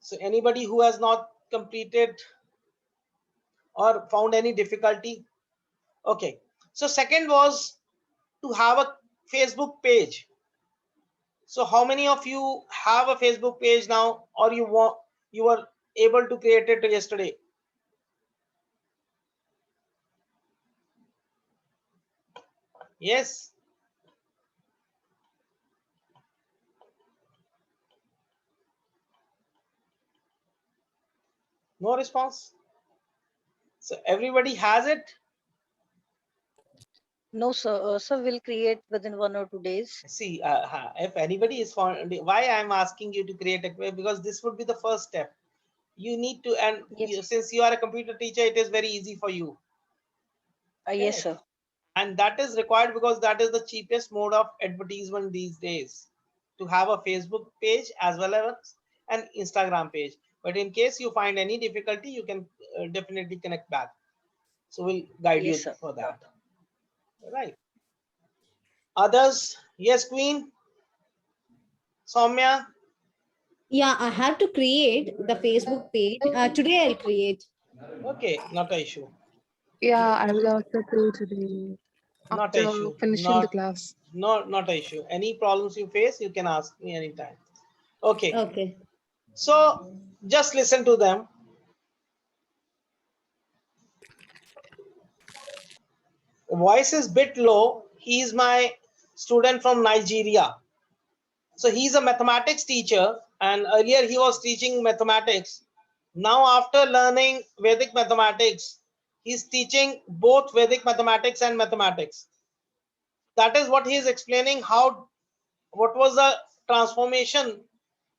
So anybody who has not completed or found any difficulty? Okay. So second was to have a Facebook page. So how many of you have a Facebook page now, or you were able to create it yesterday? Yes. No response. So everybody has it. No, sir. Sir will create within 1 or 2 days. See, if anybody is found, why I'm asking you to create a, because this would be the first step. You need to, and Yes. since you are a computer teacher, it is very easy for you. Yes, Correct. sir. And that is required because that is the cheapest mode of advertisement these days, to have a Facebook page as well as an Instagram page. But in case you find any difficulty, you can definitely connect back. So we'll guide Yes, you sir. for that. Right. Others? Yes, Queen? Soumya? Yeah, I have to create the Facebook page. Today I'll create. Okay, not an issue. Yeah, I will also do today Not an after issue. finishing the class. Not an issue. Any problems you face, you can ask me anytime. Okay. Okay. So just listen to them. Voice is bit low. He is my student from Nigeria. So he's a mathematics teacher, and earlier he was teaching mathematics. Now after learning Vedic mathematics, he's teaching both Vedic mathematics and mathematics. That is what he is explaining, how what was the transformation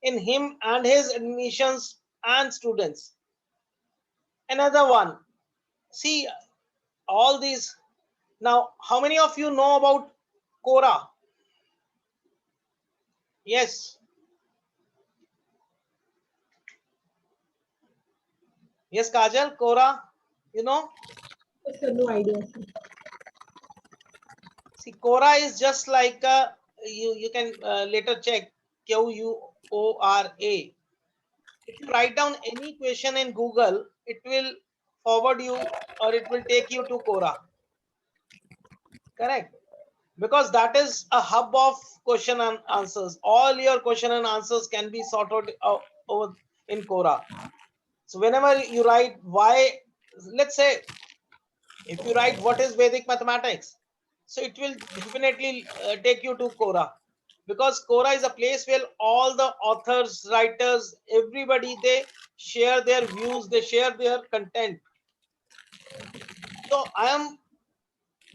in him and his admissions and students. Another one, see all these. Now how many of you know about Quora? Yes. Yes, Kajal, Quora, you know? Sir, no idea, sir. See, Quora is just like you can later check Quora. If you write down any question in Google, it will forward you or it will take you to Quora. Correct? Because that is a hub of question and answers. All your question and answers can be sorted out over in Quora. So whenever you write why, let's say if you write what is Vedic mathematics, so it will definitely take you to Quora, because Quora is a place where all the authors, writers, everybody, they share their views, they share their content. So I am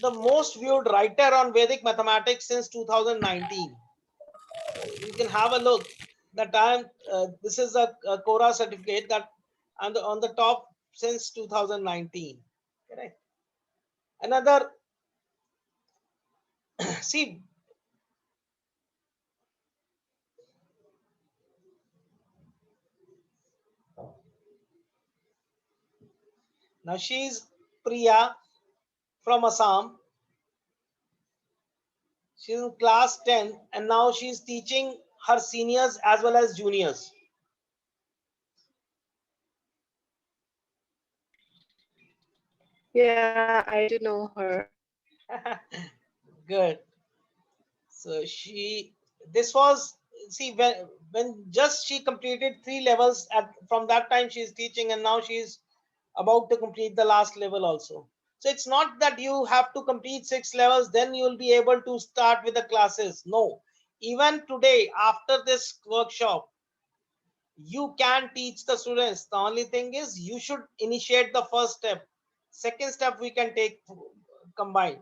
the most viewed writer on Vedic mathematics since 2019. So you can have a look that I am. This is a Quora certificate that I'm on the top since 2019. Correct. Another, see, now she's Priya from Assam. She's in class 10 and now she's teaching her seniors as well as juniors. Yeah, I do know her. Good. So this was, see, when just she completed 3 levels from that time she's teaching, and now she's about to complete the last level also. So it's not that you have to complete 6 levels, then you'll be able to start with the classes. No, even today, after this workshop, you can teach the students. The only thing is you should initiate the first step. Second step we can take combined.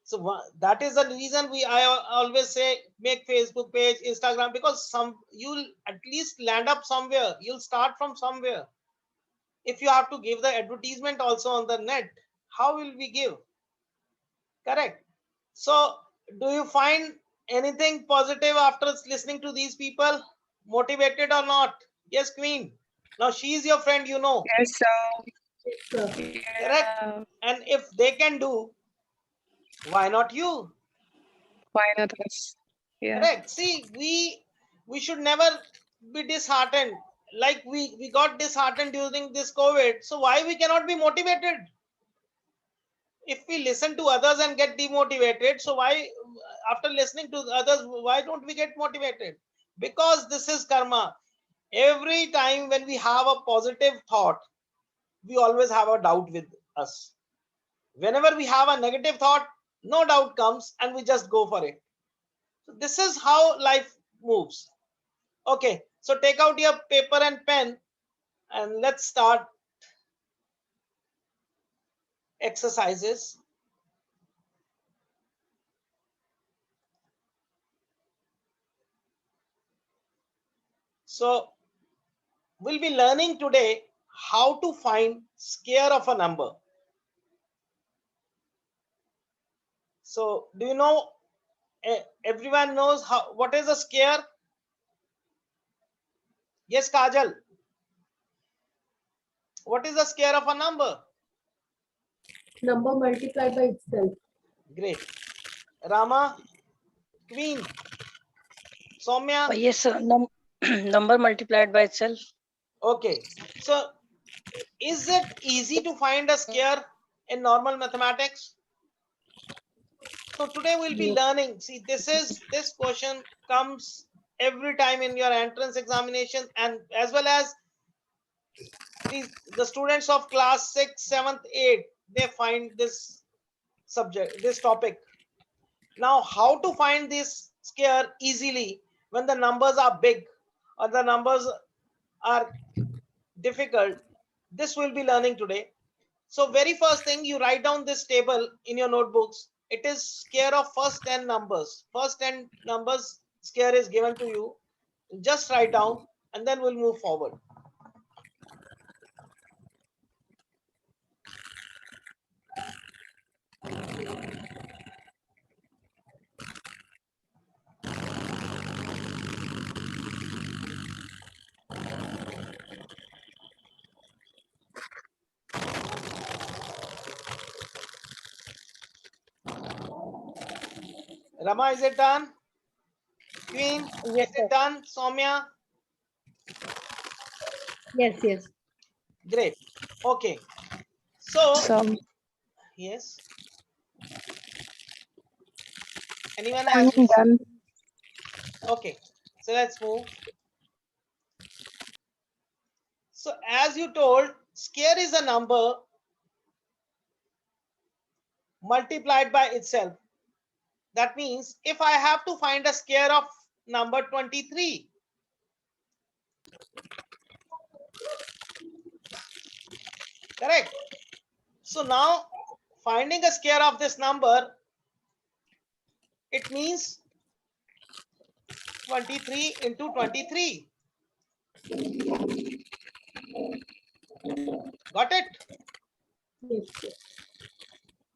So that is the reason I always say make Facebook page, Instagram, because you'll at least land up somewhere. You'll start from somewhere. If you have to give the advertisement also on the net, how will we give? Correct. So do you find anything positive after listening to these people? Motivated or not? Yes, Queen. Now she's your friend, you know. Yes, Sir. Correct. yeah. And if they can do, why not you? Why not us? Yeah. Correct. See, we should never be disheartened. like we got disheartened during this COVID. So why we cannot be motivated? If we listen to others and get demotivated, so why after listening to others, why don't we get motivated? Because this is karma. Every time when we have a positive thought, we always have a doubt with us. Whenever we have a negative thought, no doubt comes and we just go for it. So this is how life moves. Okay, so take out your paper and pen and let's start exercises. So we'll be learning today how to find square of a number. So do you know, everyone knows how what is a square? Yes, Kajal. What is the square of a number? Number multiplied by itself. Great. Rama, Queen, Soumya. Yes, sir. Number multiplied by itself. Okay. So is it easy to find a square in normal mathematics? So today we'll be learning. See, this question comes every time in your entrance examination, and as well as the students of class 6th, 7th, 8th, they find this subject, this topic. Now, how to find this square easily when the numbers are big or the numbers are difficult? This will be learning today. So very first thing, you write down this table in your notebooks. It is square of first 10 numbers. First 10 numbers square is given to you. Just write down and then we'll move forward. Rama, is it done? Queen, Yes, is sir. it done? Soumya? Yes, yes. Great. Okay. So, Some yes. Anyone I'm has? done. Okay. So let's move. So as you told, square is a number multiplied by itself. That means if I have to find a square of number 23, correct? So now finding a square of this number, it means 23 into 23. Got it? Yes, yes.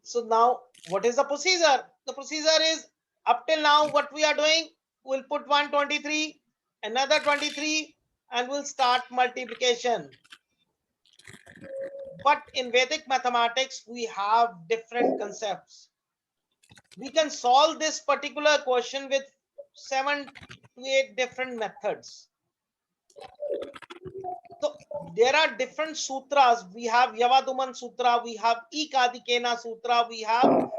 So now what is the procedure? The procedure is, up till now what we are doing, we'll put 123, another 23, and we'll start multiplication. But in Vedic mathematics, we have different concepts. We can solve this particular question with 7 to 8 different methods. So there are different sutras. We have Yavaduman Sutra, we have Ekadikena Sutra, we have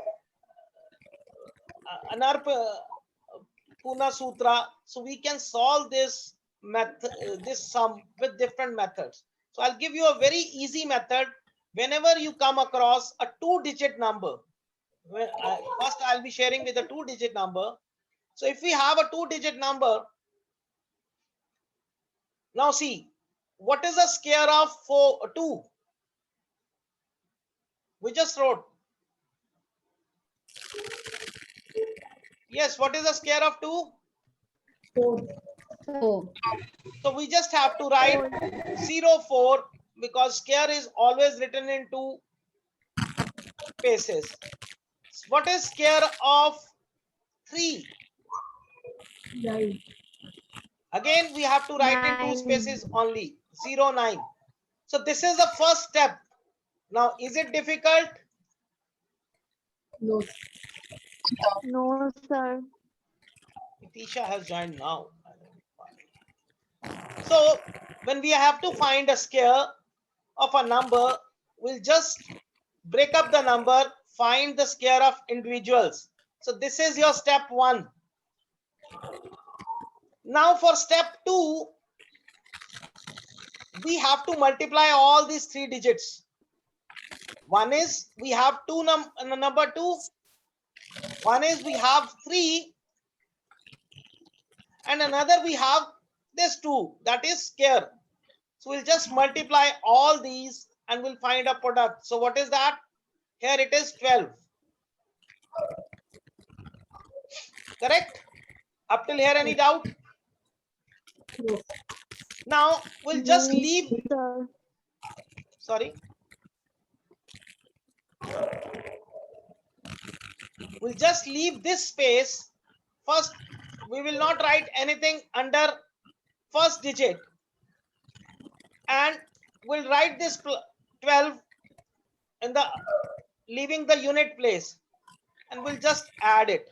Anarpuna Sutra. So we can solve this method, this sum with different methods. So I'll give you a very easy method. Whenever you come across a 2-digit number, first I'll be sharing with a 2-digit number. So if we have a 2-digit number, now see, what is the square of 2? We just wrote. Yes, what is the square of 2? 4. Oh, So we just have to write 0, 4, because square is always written in 2 spaces. What is square of 3? 9. Again, we have to write in 2 9. spaces only, 0, 9. So this is the first step. Now, is it difficult? No. No, sir. Tisha has joined now. So when we have to find a square of a number, we'll just break up the number, find the square of individuals. So this is your step 1. Now for step 2, we have to multiply all these 3 digits. One is we have number 2. One is we have 3. And another we have this 2, that is square. So we'll just multiply all these and we'll find a product. So what is that? Here it is 12. Correct? Up till here, any doubt? Yes. Now we'll just No, leave. sir. Sorry. We'll just leave this space. First, we will not write anything under first digit. And we'll write this 12 in the leaving the unit place. And we'll just add it.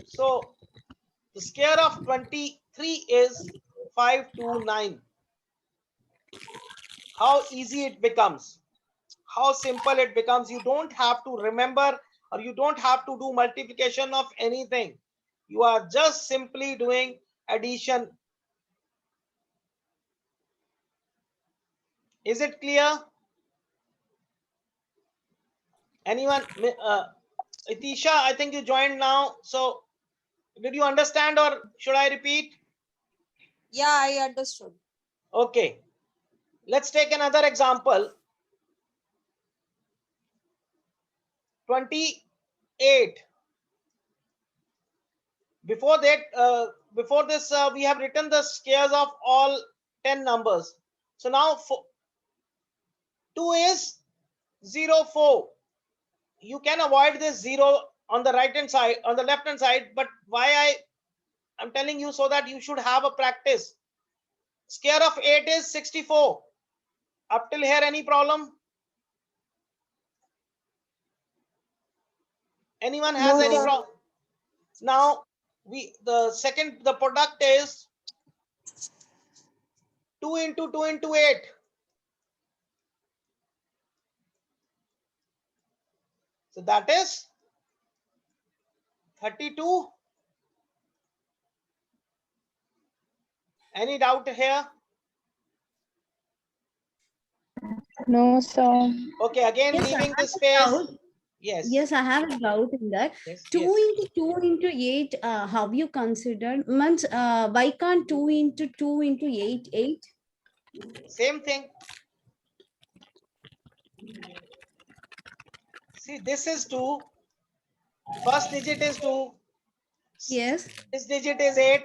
So the square of 23 is 529. How easy it becomes. How simple it becomes. You don't have to remember or you don't have to do multiplication of anything. You are just simply doing addition. Is it clear? Anyone? Itisha, I think you joined now. So did you understand or should I repeat? Yeah, I understood. Okay. Let's take another example. 28. Before that, before this, we have written the squares of all 10 numbers. So now 2 is 0, 4. You can avoid this 0 on the right hand side, on the left hand side, but why I'm telling you so that you should have a practice. Square of 8 is 64. Up till here, any problem? Anyone has No, any sir. problem? Now the product is 2 into 2 into 8. So that is 32. Any doubt here? No, sir. Okay, again Yes, I leaving have this a space. doubt. Yes. Yes, I have a doubt in that. Yes. 2 Yes. into 2 into 8, how you consider? Means, why can't 2 into 2 into 8, 8? Same thing. See, this is 2. First digit is 2. Yes, This digit is 8.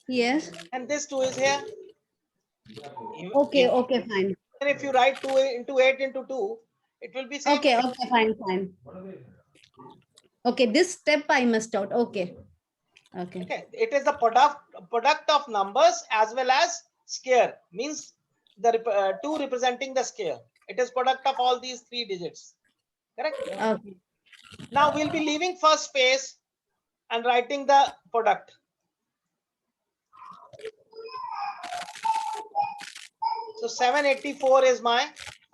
yes. And this 2 is here. Okay, okay, fine. And if you write 2 into 8 into 2, it will be same. Okay, okay, fine, fine. Okay, this step I missed out. Okay. Okay. Okay. It is the product of numbers as well as square. Means the 2 representing the square. It is product of all these 3 digits. Correct? Okay. Now we'll be leaving first space and writing the product. So 784 is my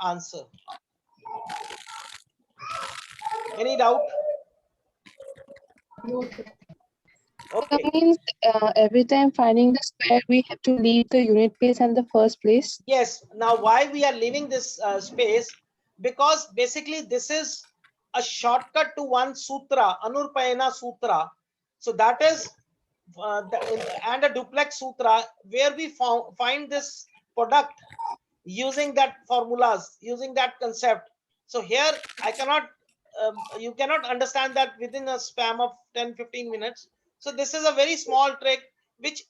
answer. Any doubt? No, sir. Okay. That means every time finding the square, we have to leave the unit place and the first place. Yes. Now why we are leaving this space? Because basically this is a shortcut to one sutra, Anurpayana Sutra. So that is and a duplex sutra where we find this product using that formulas, using that concept. So here I cannot, you cannot understand that within a span of 10-15 minutes. So this is a very small trick which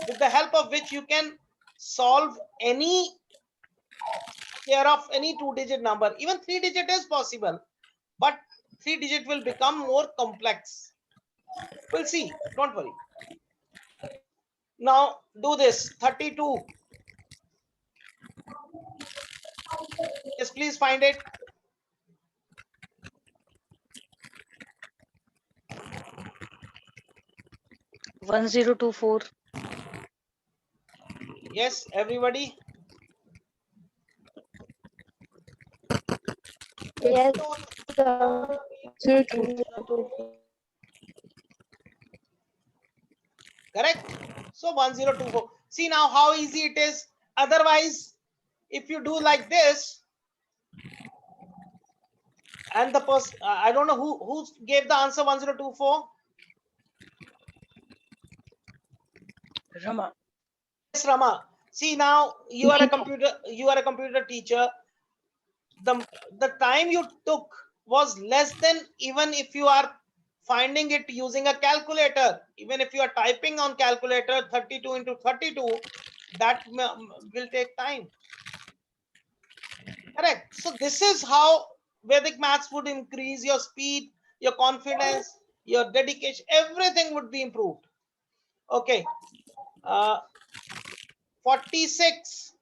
with the help of which you can solve any square of any 2-digit number. Even 3-digit is possible, but 3-digit will become more complex. We'll see, don't worry. Now do this 32. Yes, please find it. 1024. Yes, everybody. Yes, Zero two. Correct. So 1024. See now how easy it is. Otherwise, if you do like this, and the person, I don't know who gave the answer 1024. Rama. Yes, Rama. See now you are a computer teacher. The time you took was less than even if you are finding it using a calculator. Even if you are typing on calculator 32 into 32, that will take time. Correct. So this is how Vedic maths would increase your speed, your confidence, your dedication. Everything would be improved. Okay. 46.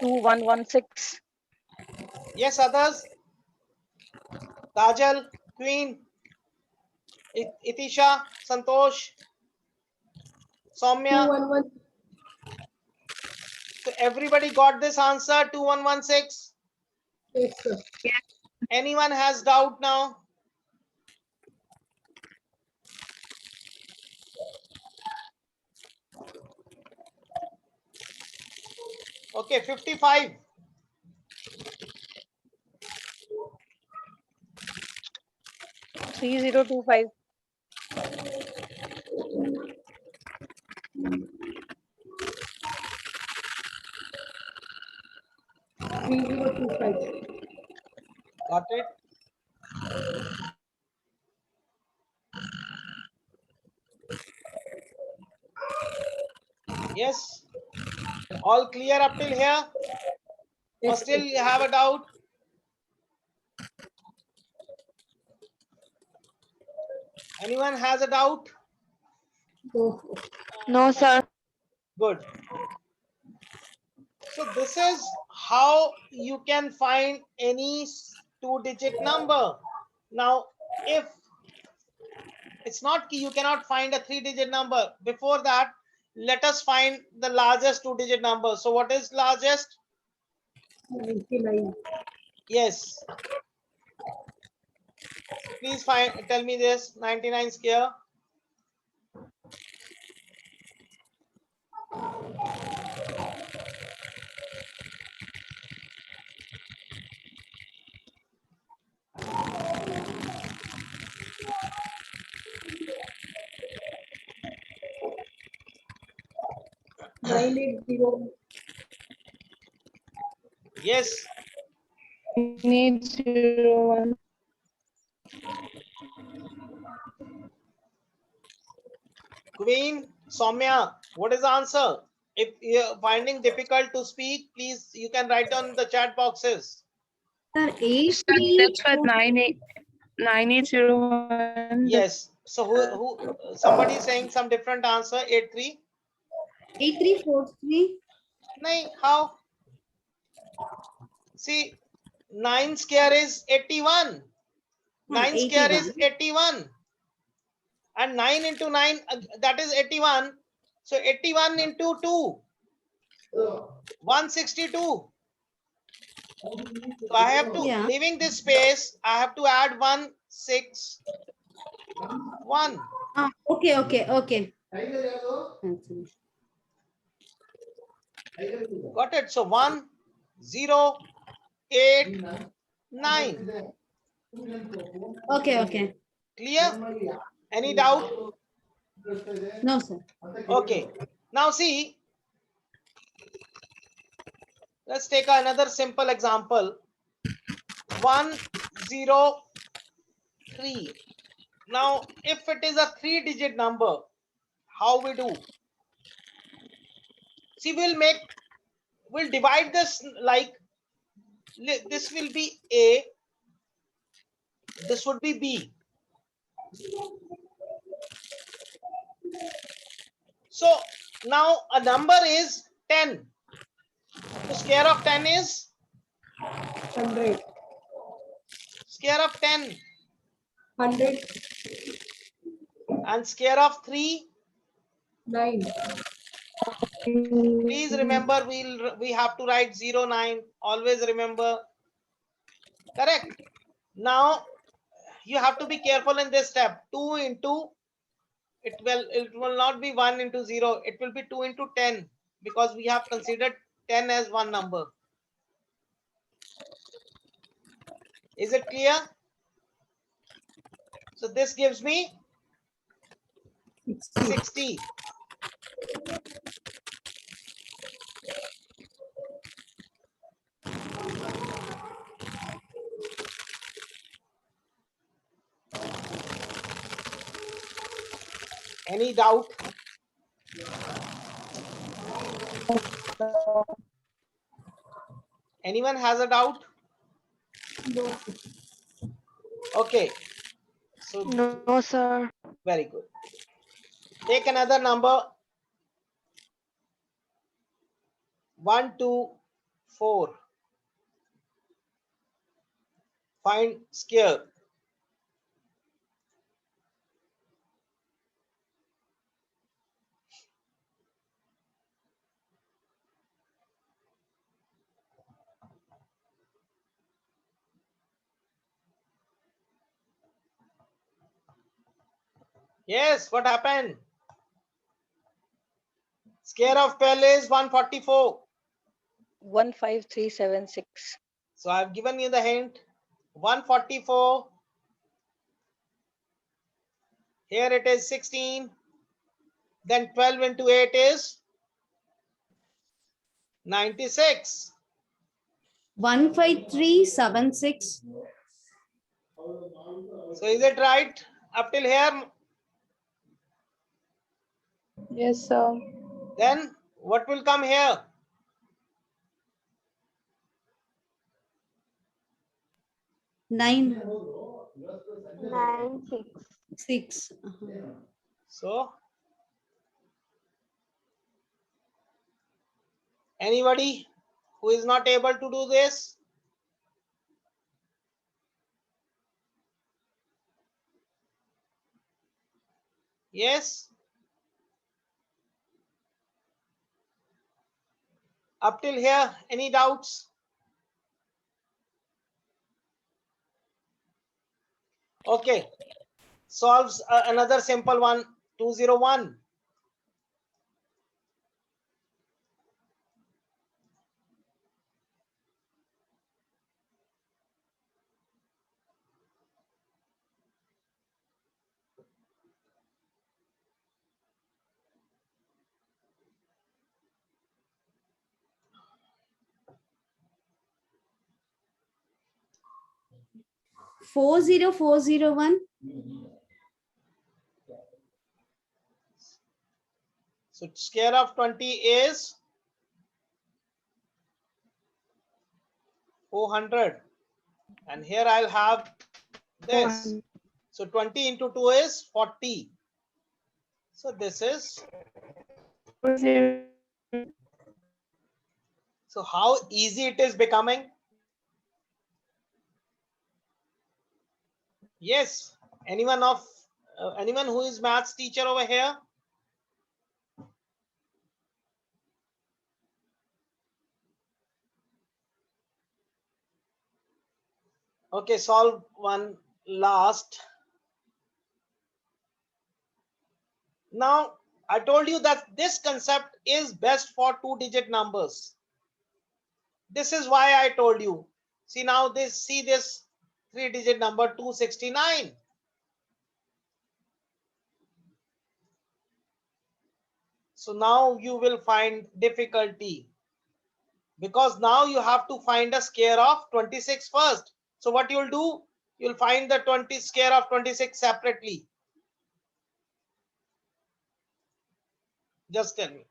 Two one one six. Yes, others. Kajal, Queen, Itisha, Santosh, Soumya. 211. So everybody got this answer 2116. Yes, sir. Anyone has doubt now? Okay, 55. 3025. 3025. Got it? Yes. All clear up till here? Or Yes, still you have a doubt? Anyone has a doubt? No. No, sir. Good. So this is how you can find any two-digit number. Now, if it's not key, you cannot find a three-digit number. Before that, let us find the largest two-digit number. So what is largest? 99. Yes. Please tell me this. 99 square. Nine eight zero. Yes. 9801. Queen, Soumya, what is the answer? If you're finding difficult to speak, please, you can write on the chat boxes. Sir, That's what 9801. Yes. So somebody is saying some different answer, 83. 8343. Nahin, how? See, 9 square is 81. 9 square is 81. And 9 into 9, that is 81. So 81 into 2, 162. So I have to, Yeah. leaving this space, I have to add 161. Okay. Got it? So 1, 0, 8, 9. Okay. Clear? Any doubt? No, sir. Okay. Now see, let's take another simple example. 103. Now, if it is a three-digit number, how we do? See, we'll divide this like this will be A, this would be B. So Now a number is 10. So square of 10 is 100. square of 10, 100. and square of 3. 9. Please remember, we have to write 0, 9. Always remember. Correct. Now you have to be careful in this step. 2 into it will not be 1 into 0. It will be 2 into 10 because we have considered 10 as one number. Is it clear? So this gives me 60. 60. Any doubt? Anyone has a doubt? No. Okay. So No, sir. very good. Take another number. 1, 2, 4. Find square. Yes, what happened? Square of 12 is 144. 15376. So I've given you the hint. 144. Here it is 16. Then 12 into 8 is 96. 15376. So is it right up till here? Yes, sir. Then what will come here? 9 9, 6. 6. So anybody who is not able to do this? Yes. Up till here, any doubts? Okay. Solves another simple one. 201. Four zero 401. So square of 20 is 400. And here I'll have this. So 20 into 2 is 40. So this is, so how easy it is becoming? Yes. Anyone who is maths teacher over here? Okay, solve one last. Now, I told you that this concept is best for 2-digit numbers. This is why I told you. See now this 3-digit number 269. So now you will find difficulty because now you have to find a square of 26 first. So what you'll do, you'll find the square of 26 separately. Just tell me.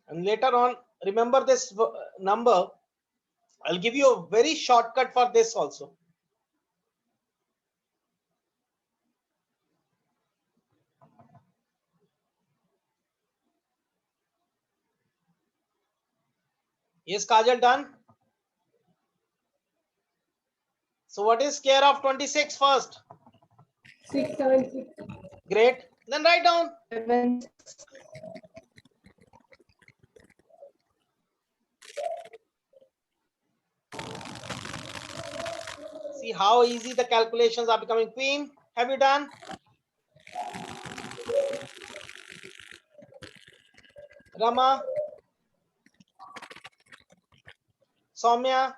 And later on, remember this number. I'll give you a very shortcut for this also. Is Kajal done? So what is square of 26 first? 676. Great. Then write down. 7. See how easy the calculations are becoming. Queen, have you done? Rama? Soumya?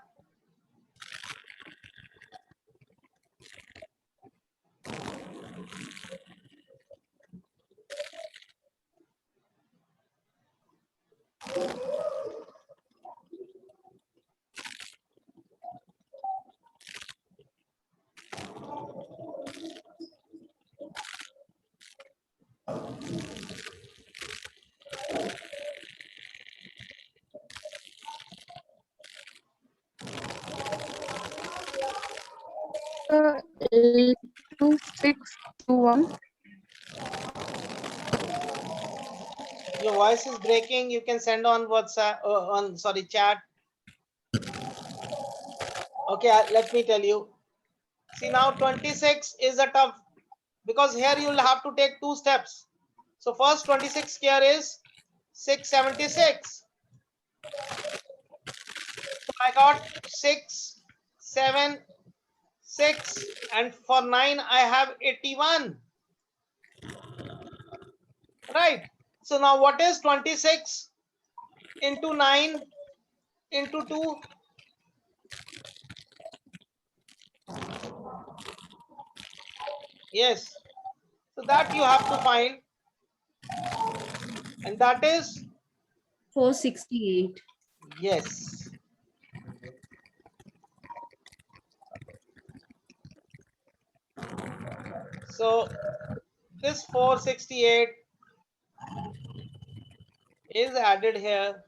Uh, 82621. Your voice is breaking. You can send on WhatsApp, chat. Okay, let me tell you. See now 26 is a tough, because here you will have to take 2 steps. So first 26 square is 676. So I got 6, 7, 6, and for 9 I have 81. Right. So now what is 26 into 9 into 2? Yes. So that you have to find. And that is, 468. yes. So this 468 is added here.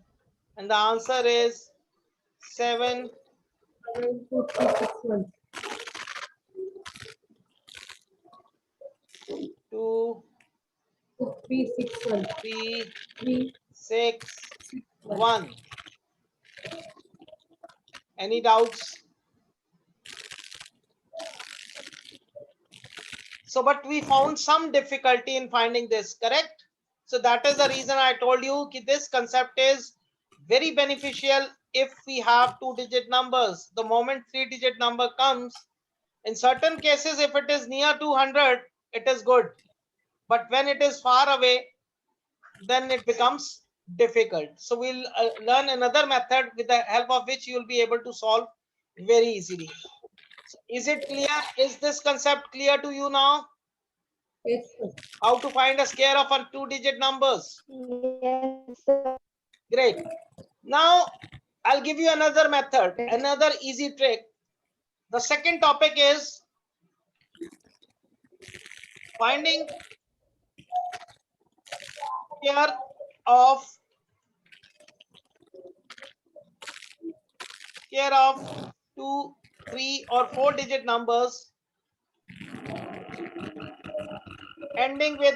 And the answer is 7, 72361. 2, 2361. 3, 3. 6, 1. Any doubts? So, but we found some difficulty in finding this, correct? So that is the reason I told you that this concept is very beneficial if we have 2-digit numbers. The moment 3-digit number comes, in certain cases, if it is near 200, it is good. But when it is far away, then it becomes difficult. So we'll learn another method with the help of which you will be able to solve very easily. So is it clear? Is this concept clear to you now? Yes, sir. How to find a square of a 2-digit numbers? Yes, sir. Great. Now I'll give you another method, another easy trick. The second topic is finding square of 2, 3, or 4-digit numbers ending with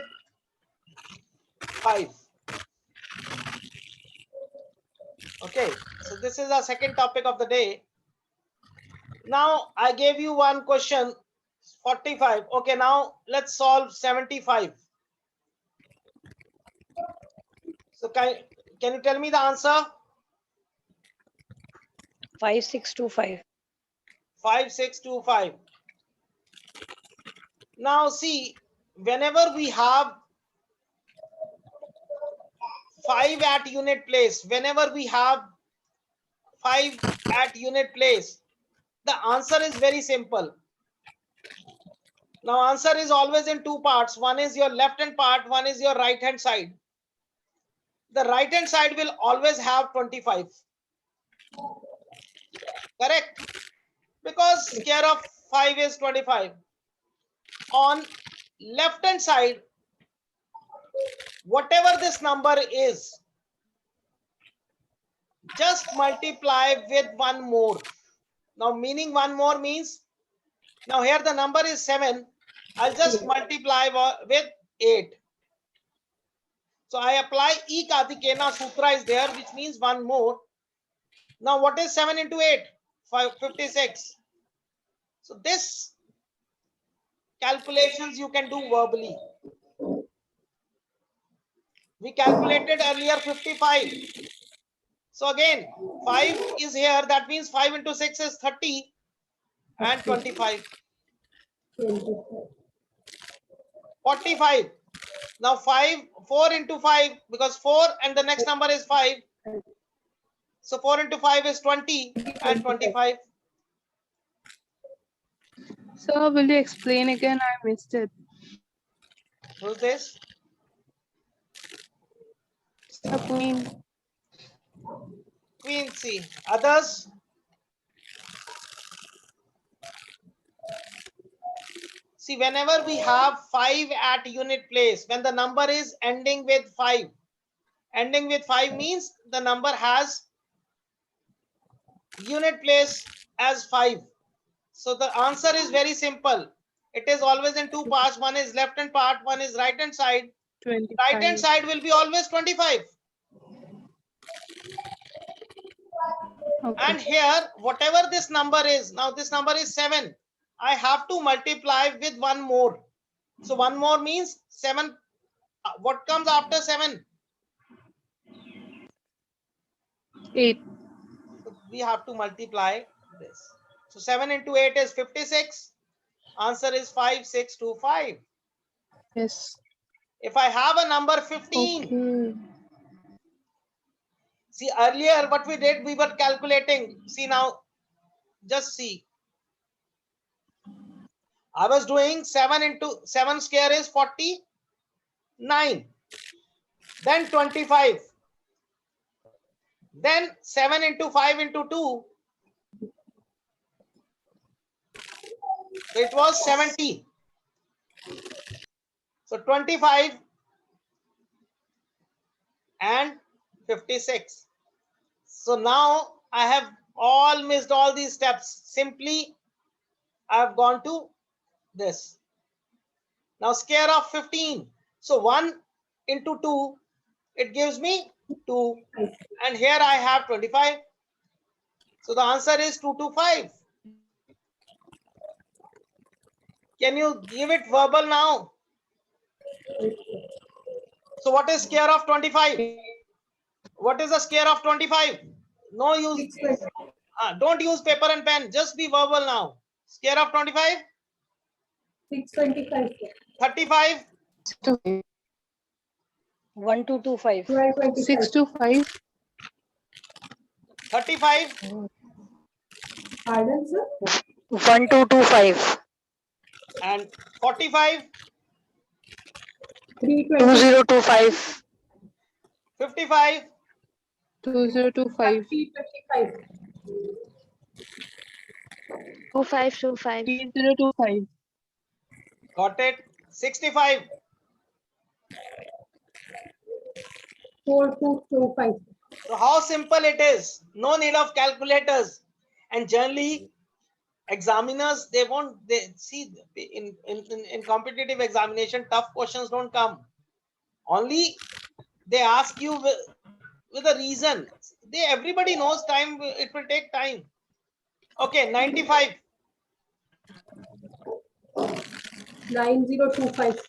5. Okay, so this is our second topic of the day. Now I gave you one question, 45. Okay, now let's solve 75. So can you tell me the answer? 5625. 5625. Now see, whenever we have 5 at unit place, whenever we have 5 at unit place, the answer is very simple. Now answer is always in 2 parts. One is your left hand part, one is your right hand side. The right hand side will always have 25. Correct? Because square of 5 is 25. On left hand side, whatever this number is, just multiply with one more. Now meaning one more means, now here the number is 7. I'll just multiply with 8. So I apply E Karthikena Sutra is there, which means one more. Now what is 7 into 8? 56. So this calculations you can do verbally. We calculated earlier 55. So again, 5 is here. That means 5 into 6 is 30 and 25. 45. Now 4 into 5, because 4 and the next number is 5. So 4 into 5 is 20 and 25. Sir, will you explain again? I missed it. Who's this? Sir, Queen. Queen C. Others? See, whenever we have 5 at unit place, when the number is ending with 5 means the number has unit place as 5. So the answer is very simple. It is always in two parts. One is left hand part, one is right hand side. 25. Right hand side will be always 25. Okay. And here, whatever this number is, now this number is 7. I have to multiply with one more. So one more means 7. What comes after 7? 8. So we have to multiply this. So 7 into 8 is 56. Answer is 5625. Yes. If I have a number 15, Okay. see earlier what we did, we were calculating. See now, just see. I was doing 7 into 7 square is 49. Then 25. Then 7 into 5 into 2. It was 70. So 25 and 56. So now I have all missed all these steps. Simply I have gone to this. Now square of 15. So 1 into 2, it gives me 2. And here I have 25. So the answer is 225. Can you give it verbal now? So what is square of 25? What is the square of 25? No use. Don't use paper and pen. Just be verbal now. Square of 25? 625. 35? 1225. 6 to 5. 35? Pardon, sir? 1225. And 45? 320. 2025. 55? 2025. 325. 2525. 3025. Got it. 65? 4225. So how simple it is. No need of calculators. And generally, examiners, they see in competitive examination, tough questions don't come. Only they ask you with a reason. Everybody knows time, it will take time. Okay, 95. 9025.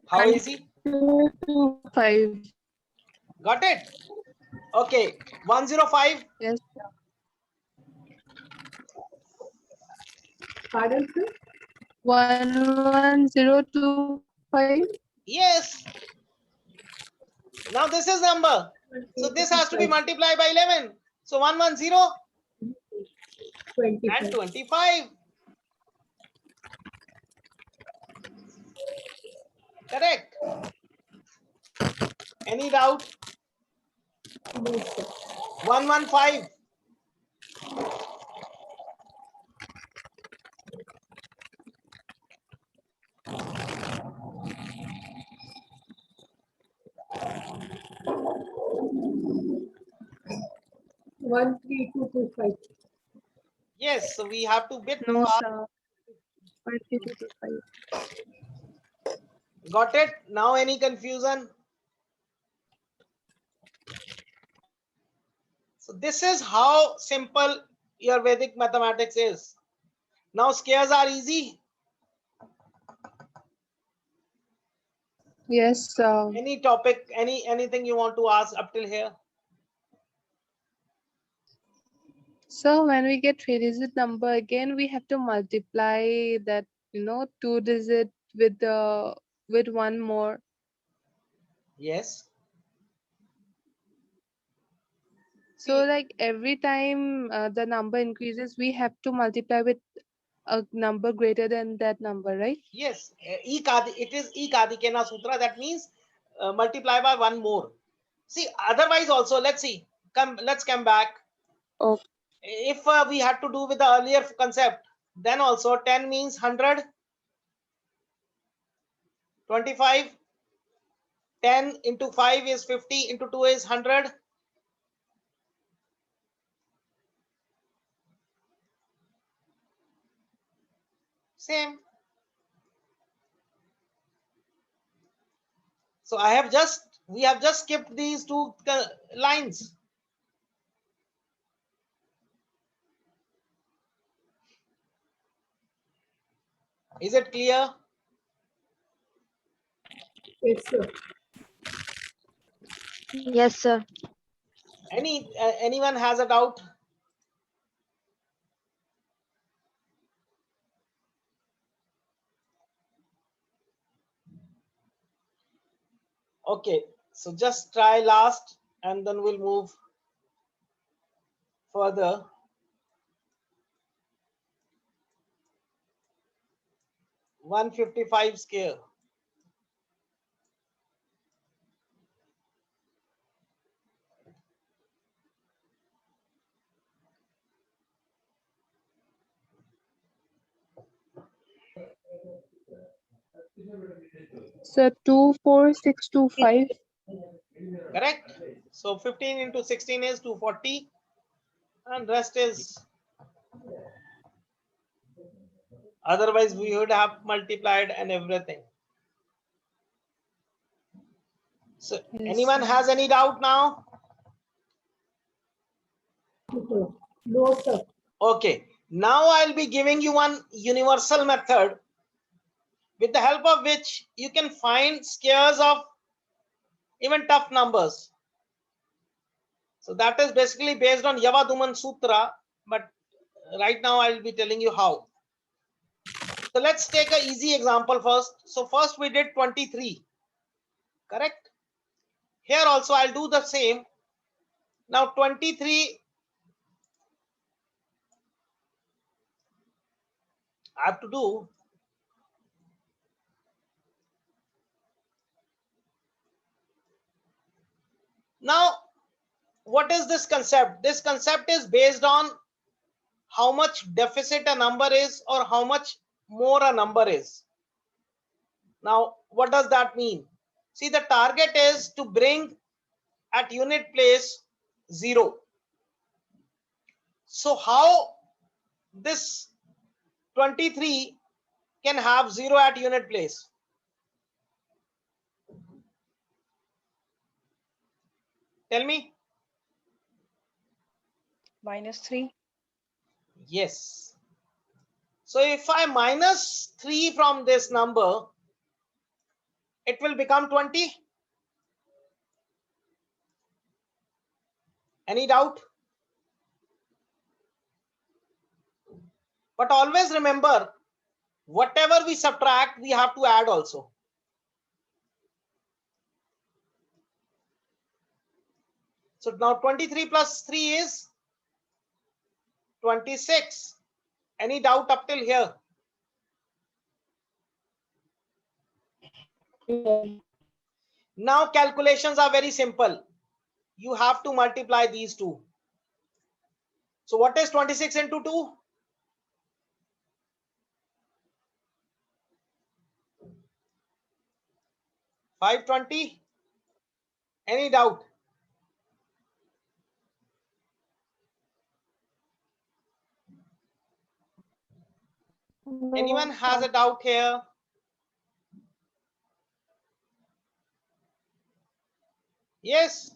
How easy? 225. Got it? Okay, 105. Yes. Pardon, sir? 11025. Yes. Now this is number. So this has to be multiplied by 11. So 110 and 25. 25. Correct. Any doubt? No, sir. 115. 13225. Yes, so we have to bit No, fast. sir. 13225. Got it? Now any confusion? So this is how simple your Vedic mathematics is. Now squares are easy. Yes. Any topic, anything you want to ask up till here? So when we get 3-digit number again, we have to multiply that, 2-digit with one more. Yes. So See, like every time the number increases, we have to multiply with a number greater than that number, right? yes, it is Ekadikena Sutra. That means multiply by one more. See, otherwise also, let's see. Let's come back. Okay. If we had to do with the earlier concept, then also 10 means 100, 25, 10 into 5 is 50, into 2 is 100. Same. So we have just skipped these two lines. Is it clear? Yes, sir. Yes, sir. Anyone has a doubt? Okay, so just try last and then we'll move further. $155 scale. So 24625. Correct. So 15 into 16 is 240 and rest is, otherwise we would have multiplied and everything. So Yes, anyone sir. has any doubt now? No, sir. Okay, now I'll be giving you one universal method with the help of which you can find squares of even tough numbers. So that is basically based on Yavaduman Sutra, but right now I'll be telling you how. So let's take an easy example first. So first we did 23, correct? Here also I'll do the same. Now 23, I have to do now. What is this concept? This concept is based on how much deficit a number is or how much more a number is. Now, what does that mean? See, the target is to bring at unit place 0. So how this 23 can have 0 at unit place? Tell me. -3. Yes. So if I minus 3 from this number, it will become 20. Any doubt? But always remember, whatever we subtract, we have to add also. So now 23 plus 3 is 26. Any doubt up till here? Now calculations are very simple. You have to multiply these two. So what is 26 into 2? 520. Any doubt? Anyone has a doubt here? Yes.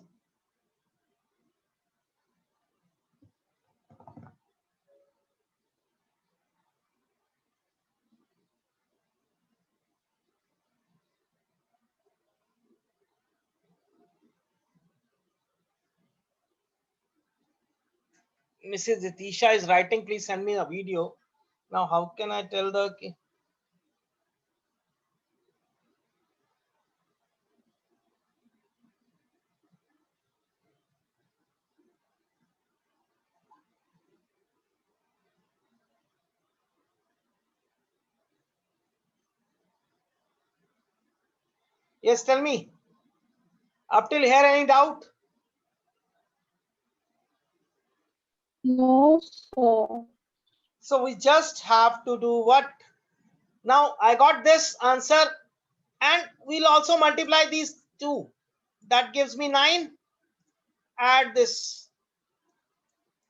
Mrs. Itisha is writing, please send me a video. Now, how can I tell the... Yes, tell me. Up till here, any doubt? No, sir. So we just have to do what? Now I got this answer, and we'll also multiply these two. That gives me 9. Add this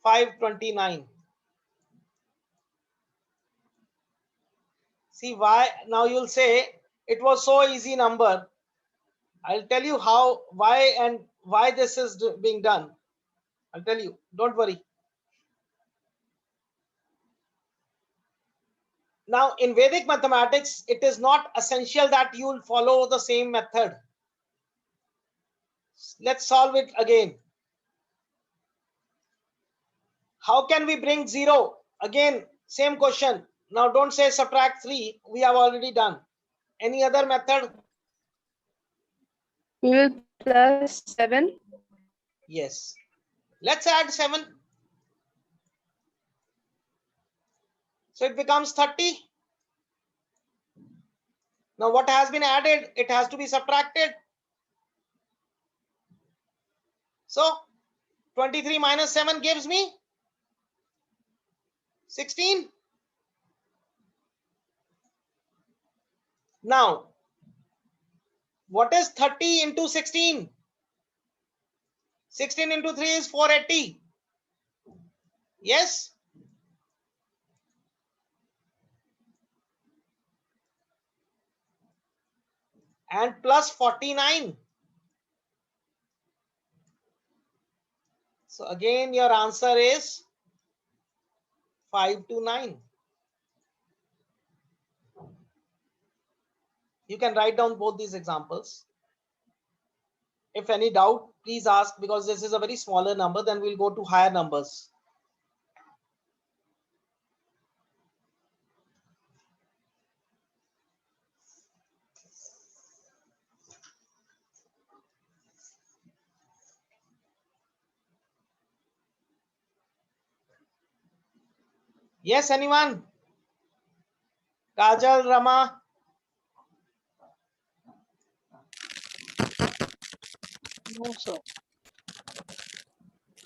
529. See why? Now you'll say it was so easy number. I'll tell you how, why, and why this is being done. I'll tell you. Don't worry. Now, in Vedic mathematics, it is not essential that you'll follow the same method. Let's solve it again. How can we bring 0? Again, same question. Now, don't say subtract 3. We have already done. Any other method? We will plus 7. Yes. Let's add 7. So it becomes 30. Now, what has been added? It has to be subtracted. So 23 minus 7 gives me 16. Now, what is 30 into 16? 16 into 3 is 480. Yes. And plus 49. So again, your answer is 529. You can write down both these examples. If any doubt, please ask, because this is a very smaller number, then we'll go to higher numbers. Yes, anyone? Kajal, Rama? No, sir.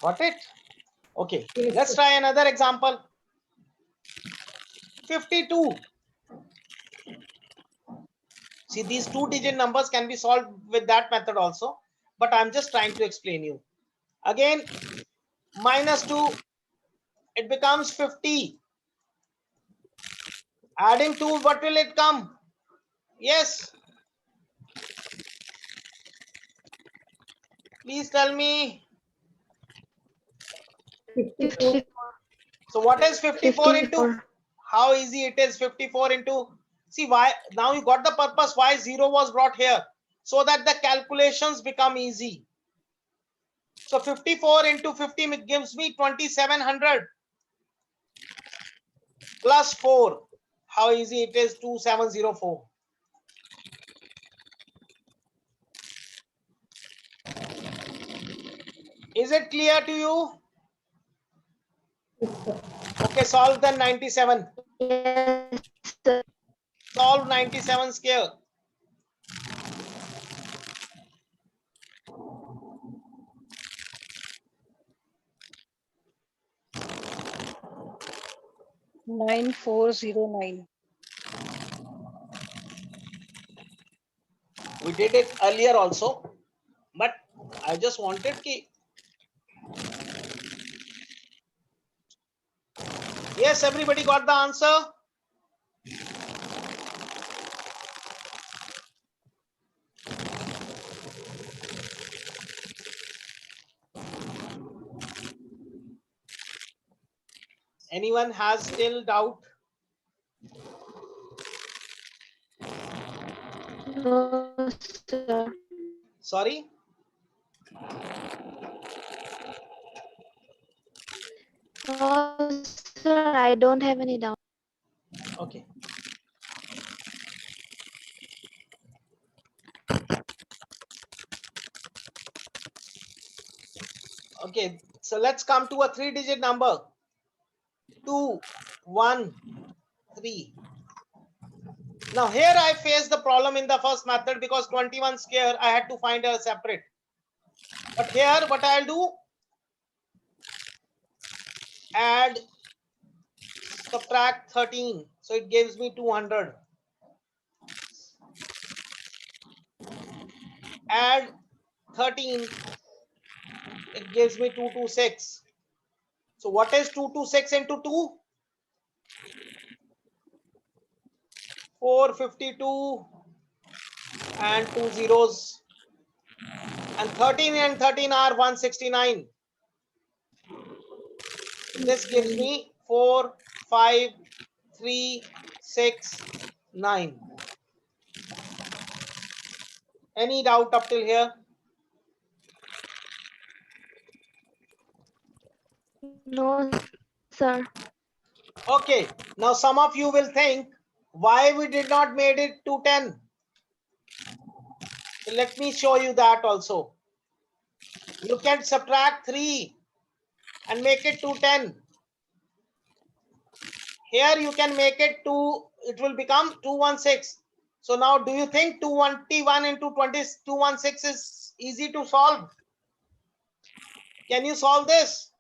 Got it? Okay, Yes, let's sir. try another example. 52. See, these 2-digit numbers can be solved with that method also, but I'm just trying to explain you. Again, minus 2, it becomes 50. Adding 2, what will it come? Yes. Please tell me. 54. So what is 54 into? 54. How easy it is. 54 into, see why, now you got the purpose why 0 was brought here, so that the calculations become easy. So 54 into 50 gives me 2700 plus 4. How easy it is, 2704. Is it clear to you? Yes, sir. Okay, solve then 97. Yes, sir. Solve 97 square. Nine 409. We did it earlier also, but I just wanted ki. Yes, everybody got the answer. Anyone has still doubt? No, sir. Sorry. No, sir, I don't have any doubt. Okay. Okay, so let's come to a 3-digit number. 2, 1, 3. Now here I faced the problem in the first method because 21 square I had to find a separate. But here what I'll do, add, subtract 13. So it gives me 200. Add 13, it gives me 226. So what is 226 into 2? 452 and 2 zeros. And 13 and 13 are 169. This gives me 4, 5, 3, 6, 9. Any doubt up till here? No, sir. Okay, now some of you will think why we did not made it to 10. So let me show you that also. You can subtract 3 and make it to 10. Here you can make it to, it will become 216. So now do you think 221 into 216 is easy to solve? Can you solve this?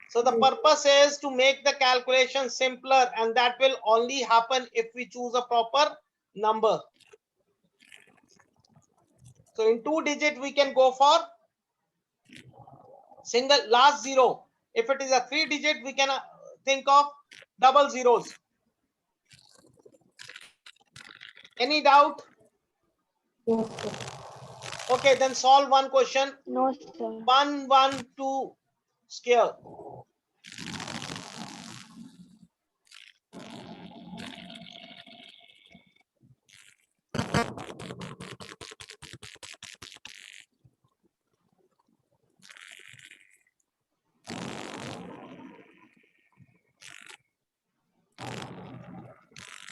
So the purpose is to make the calculation simpler, and that will only happen if we choose a proper number. So in 2-digit, we can go for single last zero. If it is a 3-digit, we can think of double zeros. Any doubt? Yes, sir. Okay, then solve one question. No, sir. 112 square.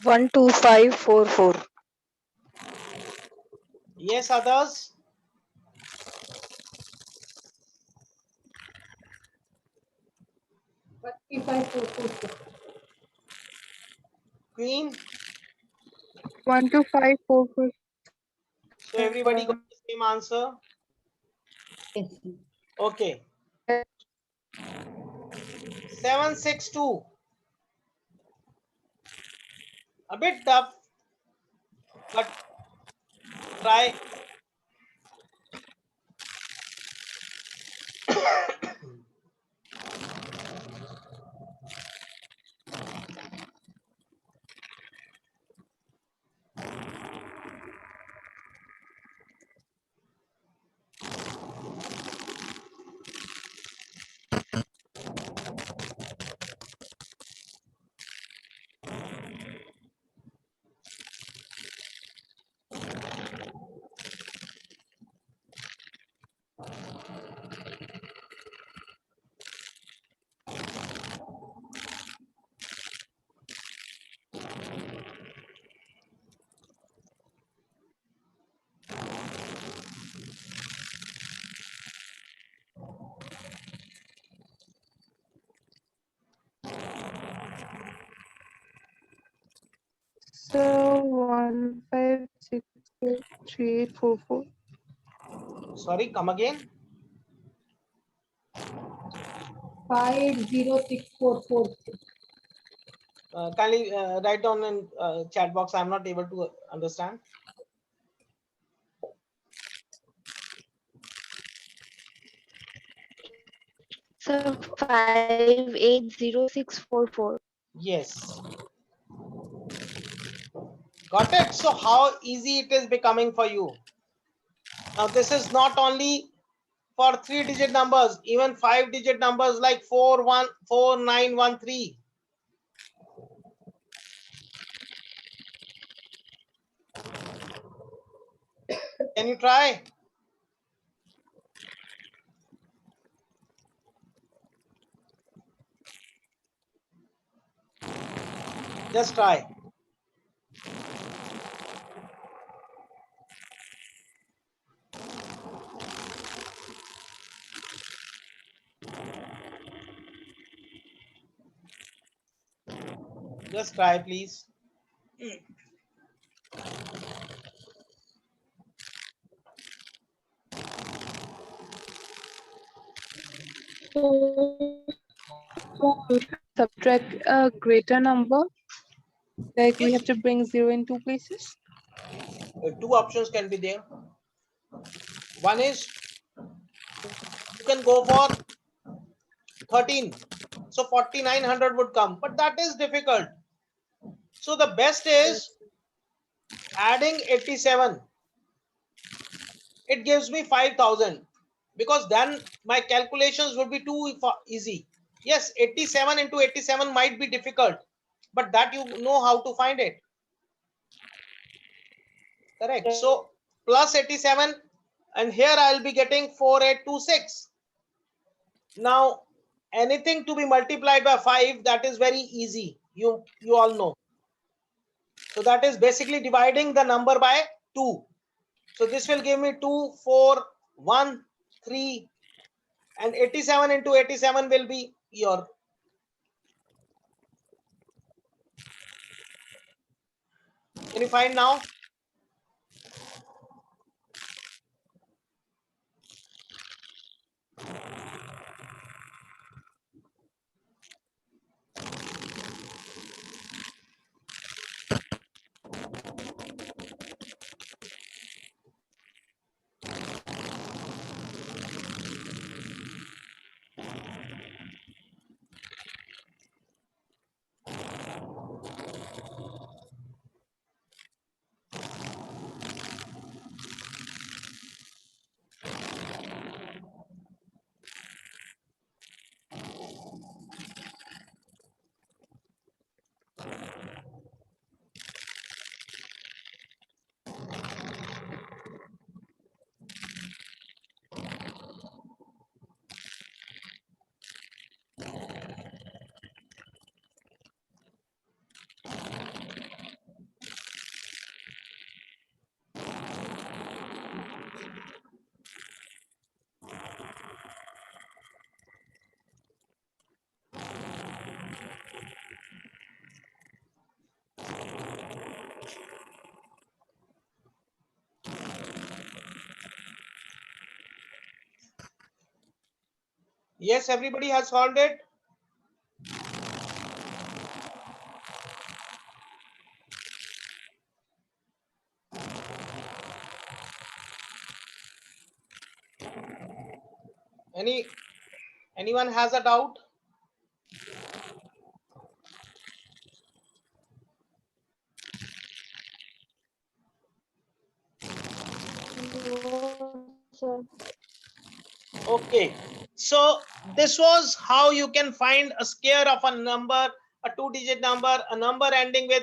One two five four four. Yes, others? Queen? 12544. So everybody got the same answer? Yes. Okay. 762. A bit tough, but try. So 15683844. Sorry, come again. 580644. Kindly write down in chat box. I'm not able to understand. Sir, 580644. Yes. Got it? So how easy it is becoming for you. Now this is not only for 3-digit numbers, even 5-digit numbers like 414913. Can you try? Just try. Just try, please. Subtract a greater number. Like we have to bring 0 in two places. Two options can be there. One is you can go for 13. So 4900 would come, but that is difficult. So the best is adding 87. It gives me 5000 because then my calculations would be too easy. Yes, 87 into 87 might be difficult, but that you know how to find it. Correct. So plus 87, and here I'll be getting 4826. Now anything to be multiplied by 5, that is very easy. You all know. So that is basically dividing the number by 2. So this will give me 2, 4, 1, 3, and 87 into 87 will be your. Can you find now? Yes, everybody has solved it. Anyone has a doubt? No, sir. Okay, so this was how you can find a square of a number, a 2-digit number, a number ending with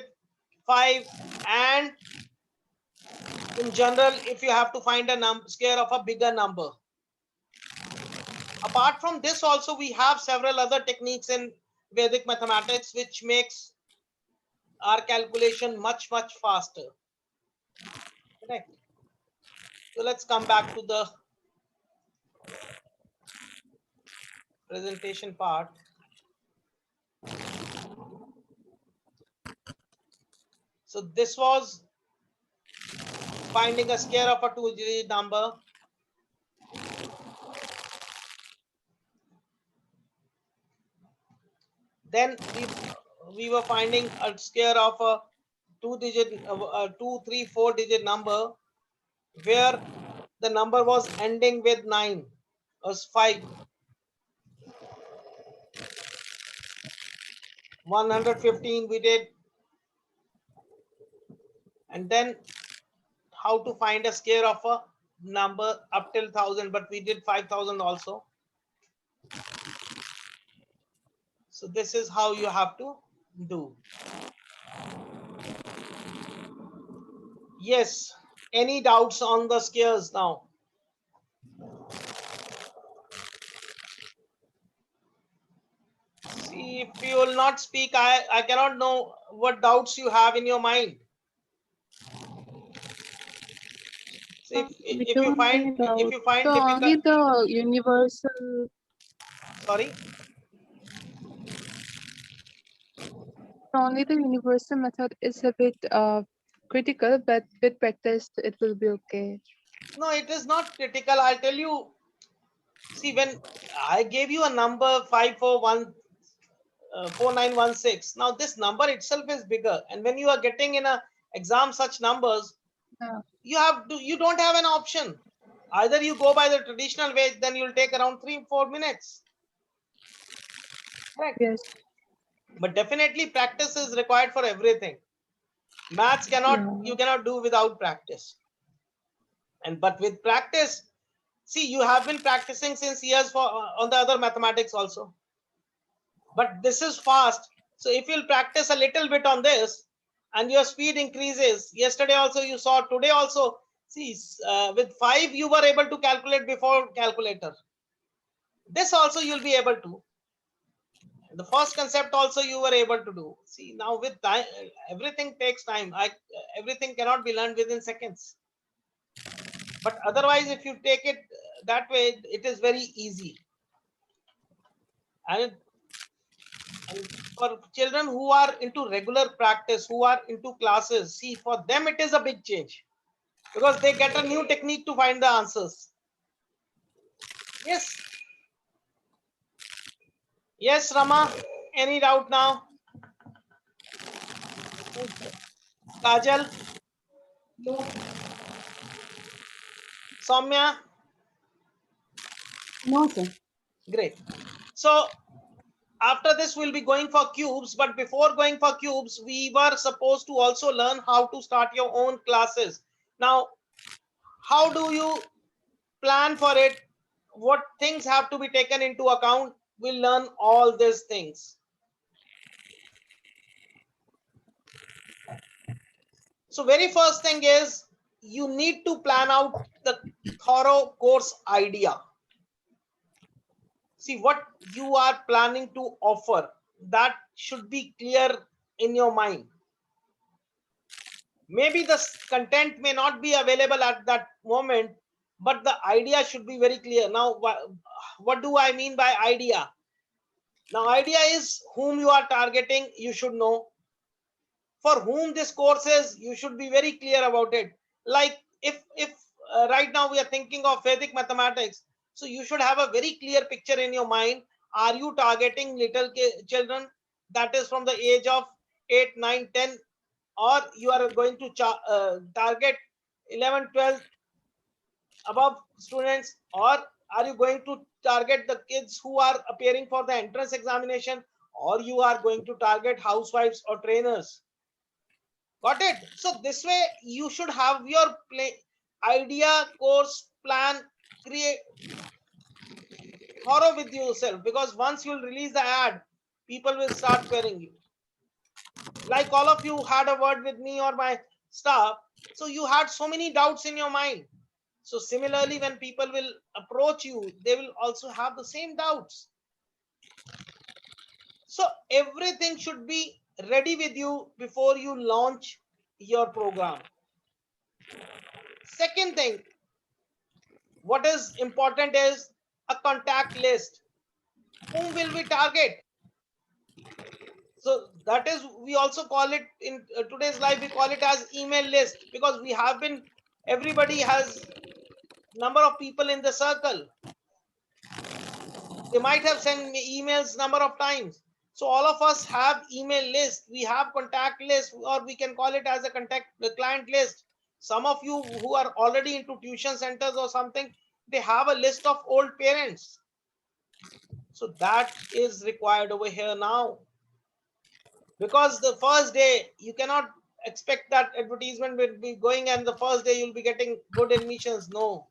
5, and in general, if you have to find a square of a bigger number. Apart from this, also we have several other techniques in Vedic mathematics which makes our calculation much faster. Correct. So let's come back to the presentation part. So this was finding a square of a 2-digit number. Then we were finding a square of a 2-digit, 2, 3, 4-digit number where the number was ending with 9 or 5. 115 we did. And then how to find a square of a number up till 1000, but we did 5000 also. So this is how you have to do. Yes, any doubts on the squares now? See if If you will not speak, I cannot know what doubts you have in your mind. So We if you don't have any find doubt. find So only difficult, the universal, sorry. only the universal method is a bit critical, but with practice it will be okay. No, it is not critical. I'll tell you. See, when I gave you a number 5414916, now this number itself is bigger, and when you are getting in a exam such numbers, Yeah. you don't have an option. Either you go by the traditional way, then you'll take around 3-4 minutes. Correct. Yes. But definitely practice is required for everything. Maths you cannot do without practice. But with practice, see, you have been practicing since years for on the other mathematics also. But this is fast. So if you'll practice a little bit on this and your speed increases, yesterday also you saw, today also, see, with 5 you were able to calculate before calculator. This also you'll be able to. The first concept also you were able to do. See, now with time, everything takes time. Everything cannot be learned within seconds. But otherwise, if you take it that way, it is very easy. And for children who are into regular practice, who are into classes, see, for them it is a big change because they get a new technique to find the answers. Yes. Yes, Rama. Any doubt now? Kajal? Soumya? No, sir. Great. So after this, we'll be going for cubes. But before going for cubes, we were supposed to also learn how to start your own classes. Now, how do you plan for it? What things have to be taken into account? We'll learn all these things. So very first thing is you need to plan out the thorough course idea. See what you are planning to offer. That should be clear in your mind. Maybe the content may not be available at that moment, but the idea should be very clear. Now, what do I mean by idea? Now, idea is whom you are targeting, you should know. For whom this course is, you should be very clear about it. Like if right now we are thinking of Vedic mathematics, so you should have a very clear picture in your mind. Are you targeting little children, that is from the age of 8, 9, 10, or you are going to target 11, 12 above students, or are you going to target the kids who are appearing for the entrance examination, or you are going to target housewives or trainers? Got it? So this way you should have your idea, course plan, create thorough with yourself, because once you'll release the ad, people will start querying you. Like all of you had a word with me or my staff, so you had so many doubts in your mind. So similarly, when people will approach you, they will also have the same doubts. So everything should be ready with you before you launch your program. Second thing, what is important is a contact list. Whom will we target? So that is, we also call it in today's life, we call it as email list, because we have been, everybody has number of people in the circle. They might have sent me emails number of times. So all of us have email list, we have contact list, or we can call it as a client list. Some of you who are already into tuition centers or something, they have a list of old parents. So that is required over here now. Because the first day, you cannot expect that advertisement will be going and the first day you'll be getting good admissions. No.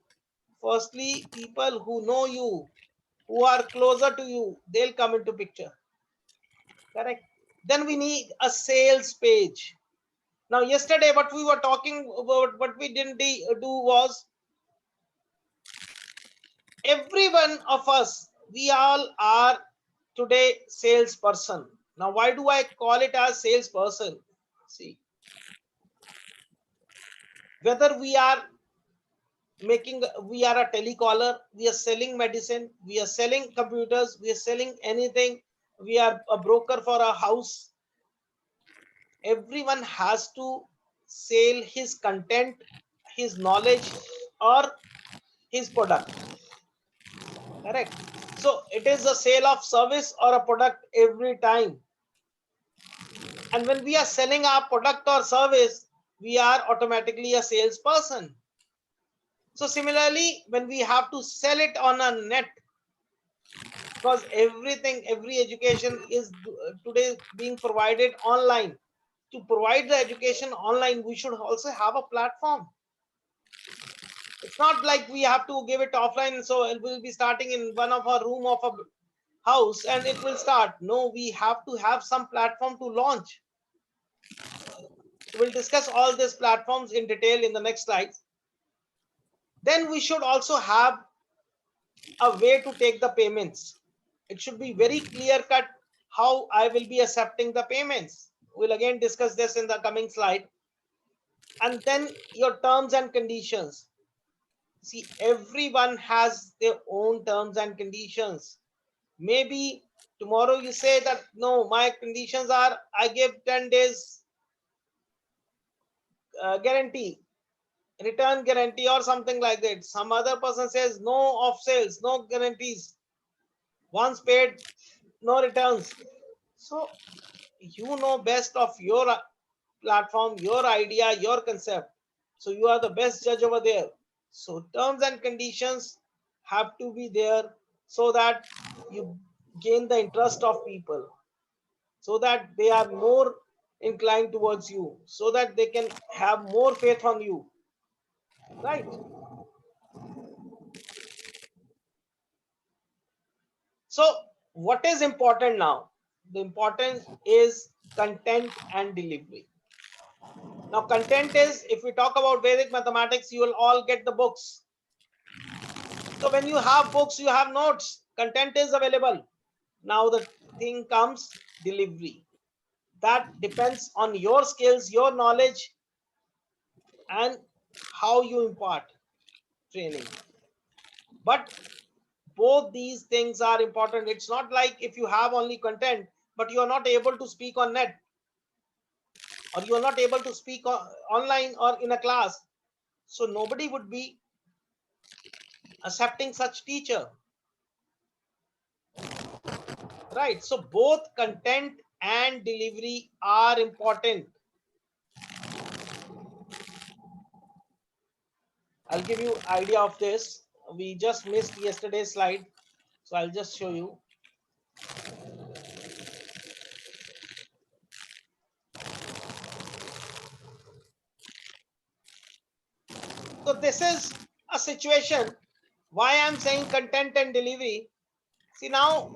Firstly, people who know you, who are closer to you, they'll come into picture. Correct? Then we need a sales page. Now, yesterday, what we were talking about, what we didn't do was, every one of us, we all are today salesperson. Now, why do I call it as salesperson? See, whether we are a telecaller, we are selling medicine, we are selling computers, we are selling anything, we are a broker for a house, everyone has to sell his content, his knowledge, or his product. Correct. So it is a sale of service or a product every time. And when we are selling our product or service, we are automatically a salesperson. So similarly, when we have to sell it on a net, because every education is today being provided online. To provide the education online, we should also have a platform. It's not like we have to give it offline, so it will be starting in one of our room of a house and it will start. No, we have to have some platform to launch. We'll discuss all these platforms in detail in the next slides. Then we should also have a way to take the payments. It should be very clear cut how I will be accepting the payments. We'll again discuss this in the coming slide. And then your terms and conditions. See, everyone has their own terms and conditions. Maybe tomorrow you say that, no, my conditions are I give 10 days guarantee, return guarantee or something like that. Some other person says no off sales, no guarantees. Once paid, no returns. So you know best of your platform, your idea, your concept. So you are the best judge over there. So terms and conditions have to be there so that you gain the interest of people, so that they are more inclined towards you, so that they can have more faith on you. Right? So what is important now? The important is content and delivery. Now, content is, if we talk about Vedic mathematics, you will all get the books. So when you have books, you have notes, content is available. Now the thing comes delivery. That depends on your skills, your knowledge, and how you impart training. But both these things are important. It's not like if you have only content, but you are not able to speak on net, or you are not able to speak online or in a class. So nobody would be accepting such teacher. Right? So both content and delivery are important. I'll give you idea of this. We just missed yesterday's slide, so I'll just show you. So this is a situation why I'm saying content and delivery. See, now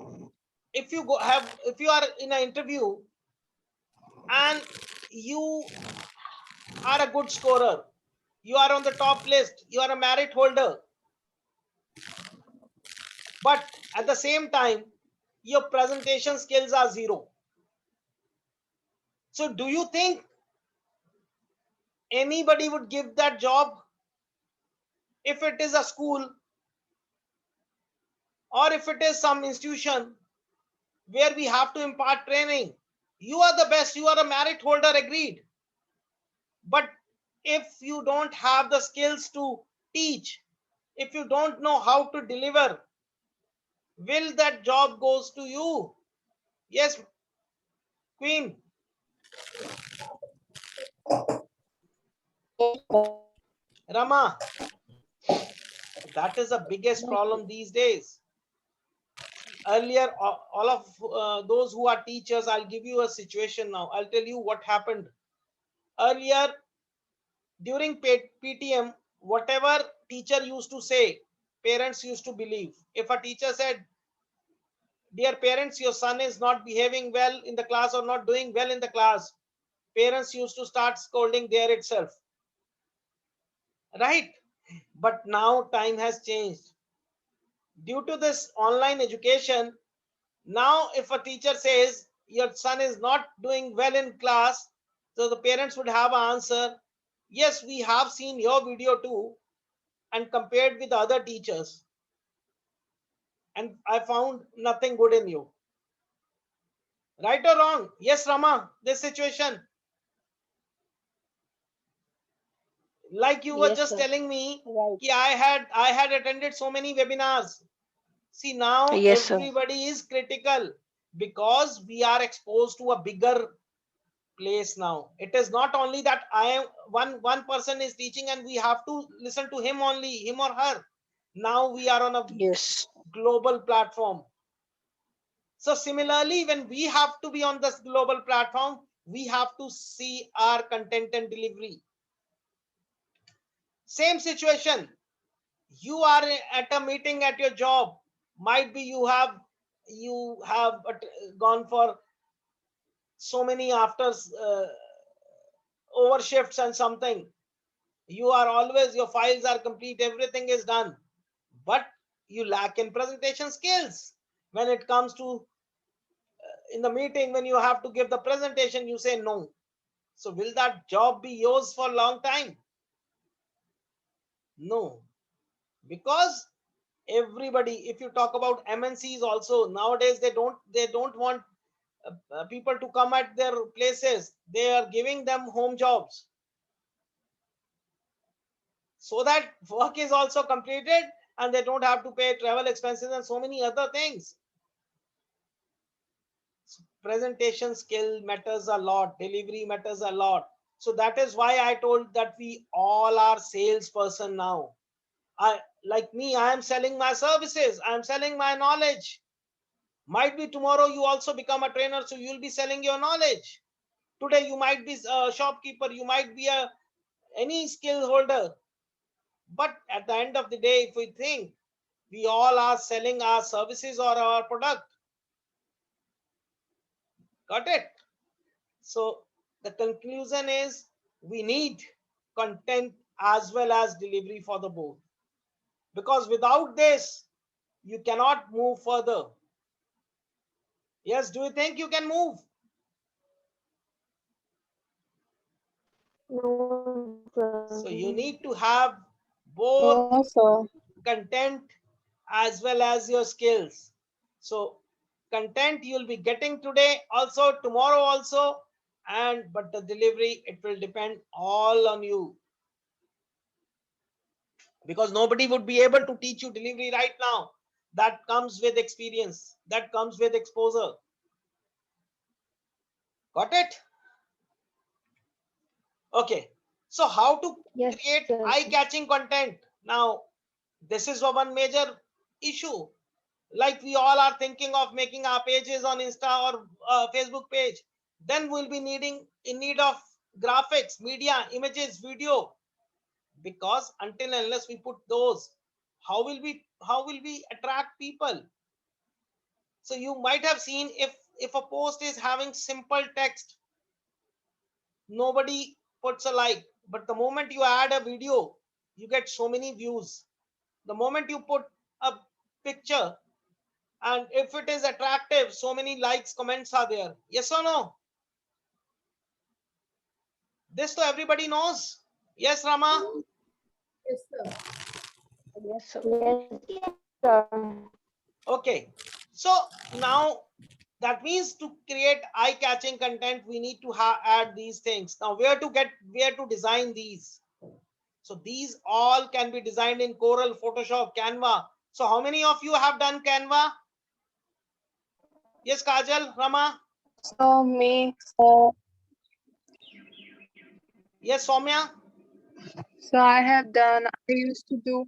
if you are in an interview and you are a good scorer, you are on the top list, you are a merit holder, but at the same time your presentation skills are zero. So do you think anybody would give that job? If it is a school or if it is some institution where we have to impart training, you are the best, you are a merit holder, agreed. But if you don't have the skills to teach, if you don't know how to deliver, will that job goes to you? Yes, Queen. Rama, that is the biggest problem these days. Earlier, all of those who are teachers, I'll give you a situation now. I'll tell you what happened. Earlier, during PTM, whatever teacher used to say, parents used to believe. If a teacher said, dear parents, your son is not behaving well in the class or not doing well in the class, parents used to start scolding there itself. Right? But now time has changed. Due to this online education, Now, if a teacher says your son is not doing well in class, so the parents would have an answer, yes, we have seen your video too and compared with other teachers, and I found nothing good in you. Right or wrong? Yes, Rama, this situation. Like you were Yes, just sir. telling me, Right. ki I had attended so many webinars. See, now Yes, sir. everybody is critical because we are exposed to a bigger place now. It is not only that I am one person is teaching and we have to listen to him only, him or her. Now we are on a Yes. global platform. So similarly, when we have to be on this global platform, we have to see our content and delivery. Same situation. You are at a meeting at your job. Might be you have gone for so many after overshifts and something. You are always, your files are complete, everything is done, but you lack in presentation skills. When it comes to in the meeting, when you have to give the presentation, you say no. So will that job be yours for a long time? No, because everybody, if you talk about MNCs also, nowadays they don't want people to come at their places. They are giving them home jobs so that work is also completed and they don't have to pay travel expenses and so many other things. Presentation skill matters a lot, delivery matters a lot. So that is why I told that we all are salesperson now. I, like me, I am selling my services, I am selling my knowledge. Might be tomorrow you also become a trainer, so you'll be selling your knowledge. Today you might be a shopkeeper, you might be a any skill holder, but at the end of the day, if we think we all are selling our services or our product, got it? So the conclusion is we need content as well as delivery for the board, because without this you cannot move further. Yes, do you think you can move? No, So sir. you need to have both No, sir. content as well as your skills. So content you'll be getting today also, tomorrow also, and but the delivery, it will depend all on you, because nobody would be able to teach you delivery right now. That comes with experience, that comes with exposure. Got it? Okay, so how to Yes, create sir. eye-catching content? Now this is one major issue. Like we all are thinking of making our pages on Insta or Facebook page, then we'll be in need of graphics, media, images, video, because until and unless we put those, how will we attract people? So you might have seen, if a post is having simple text, nobody puts a like, but the moment you add a video, you get so many views. The moment you put a picture, and if it is attractive, so many likes, comments are there. Yes or no? This so everybody knows. Yes, Rama? Yes, sir. Yes, sir. Yes, sir. Okay, so now that means to create eye-catching content, we need to add these things. Now where to design these? So these all can be designed in Corel, Photoshop, Canva. So how many of you have done Canva? Yes, Kajal, Rama? So me, so Yes, Soumya? so I have done. I used to do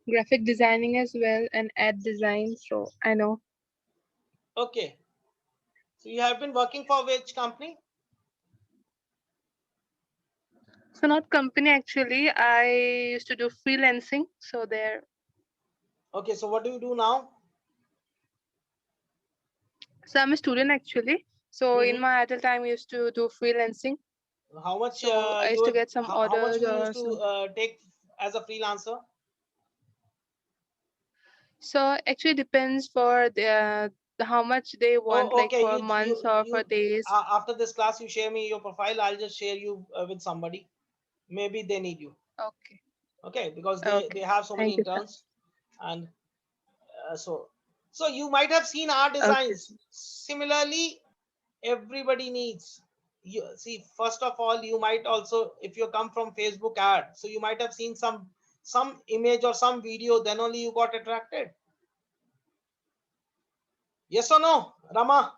graphic designing as well and ad design. So I know. Okay, so you have been working for which company? So not company actually. I used to do freelancing. So there. Okay, so what do you do now? So I'm a student actually. So in Mhm. my idle time, I used to do freelancing. How much So I used you to have, get some how much orders you or used to some. take as a freelancer? So actually depends for the how much they want, like okay. for months or for days. After this class, you share me your profile. I'll just share you with somebody. Maybe they need you. Okay. Okay, because they Okay. have so many Thank you, sir. interns, and so you might have seen our Okay. designs. Similarly, everybody needs. You see, first of all, you might also, if you come from Facebook ad, so you might have seen some image or some video, then only you got attracted. Yes or no, Rama?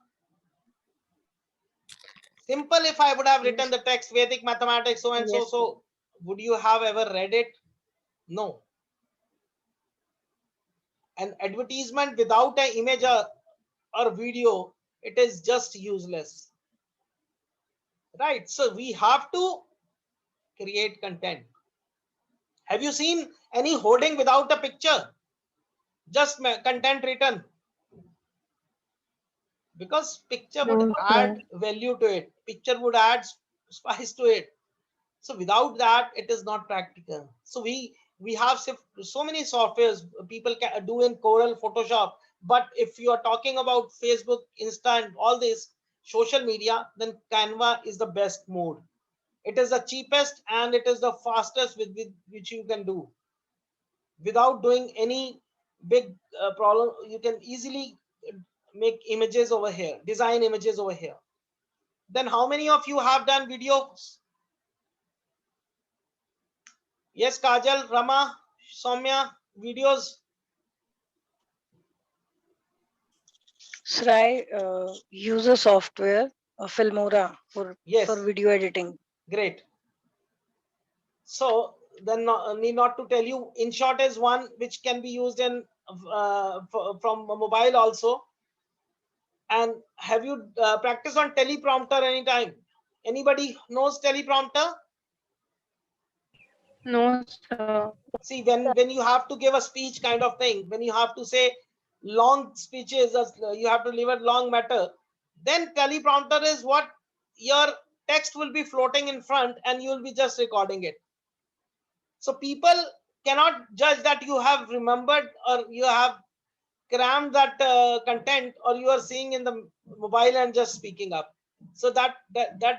Simple. If I would have written Yes. the text Vedic mathematics so and so, Yes, sir. would you have ever read it? No. An advertisement without an image or video, it is just useless. Right? So we have to create content. Have you seen any hoarding without a picture? Just content written. Because picture would No, add sir. value to it. Picture would add spice to it. So without that, it is not practical. So we have so many softwares people can do in Corel, Photoshop. But if you are talking about Facebook, Insta, and all this social media, then Canva is the best mode. It is the cheapest and it is the fastest with which you can do without doing any big problem. You can easily make images over here, design images over here. Then how many of you have done videos? Yes, Kajal, Rama, Soumya, videos. Sir, I use a software, Filmora, for Yes, video editing. great. So then need not to tell you. InShot is one which can be used in from a mobile also. And have you practiced on teleprompter anytime? Anybody knows teleprompter? No, sir. See, when you have to give a speech kind of thing, when you have to say long speeches, you have to deliver long matter, then teleprompter is what your text will be floating in front and you will be just recording it. So people cannot judge that you have remembered or you have crammed that content or you are seeing in the mobile and just speaking up. So that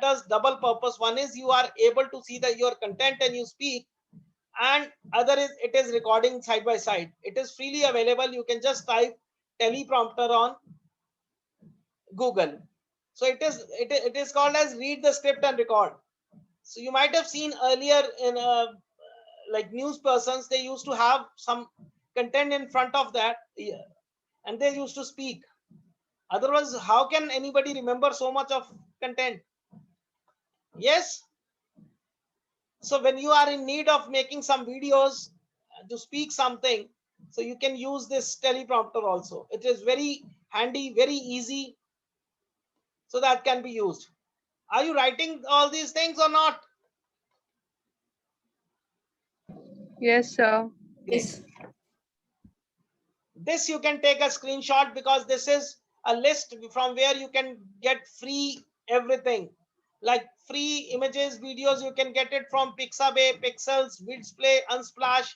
does double purpose. One is you are able to see that your content and you speak, and other is it is recording side by side. It is freely available. You can just type teleprompter on Google. So it is called as read the script and record. So you might have seen earlier in like news persons, they used to have some content in front of that, and they used to speak. Otherwise, how can anybody remember so much of content? Yes. So when you are in need of making some videos to speak something, so you can use this teleprompter also. It is very handy, very easy. So that can be used. Are you writing all these things or not? Yes, sir. Great. This you can take a screenshot because this is a list from where you can get free everything. Like free images, videos, you can get it from Pixabay, Pixels, Vidsplay, Unsplash.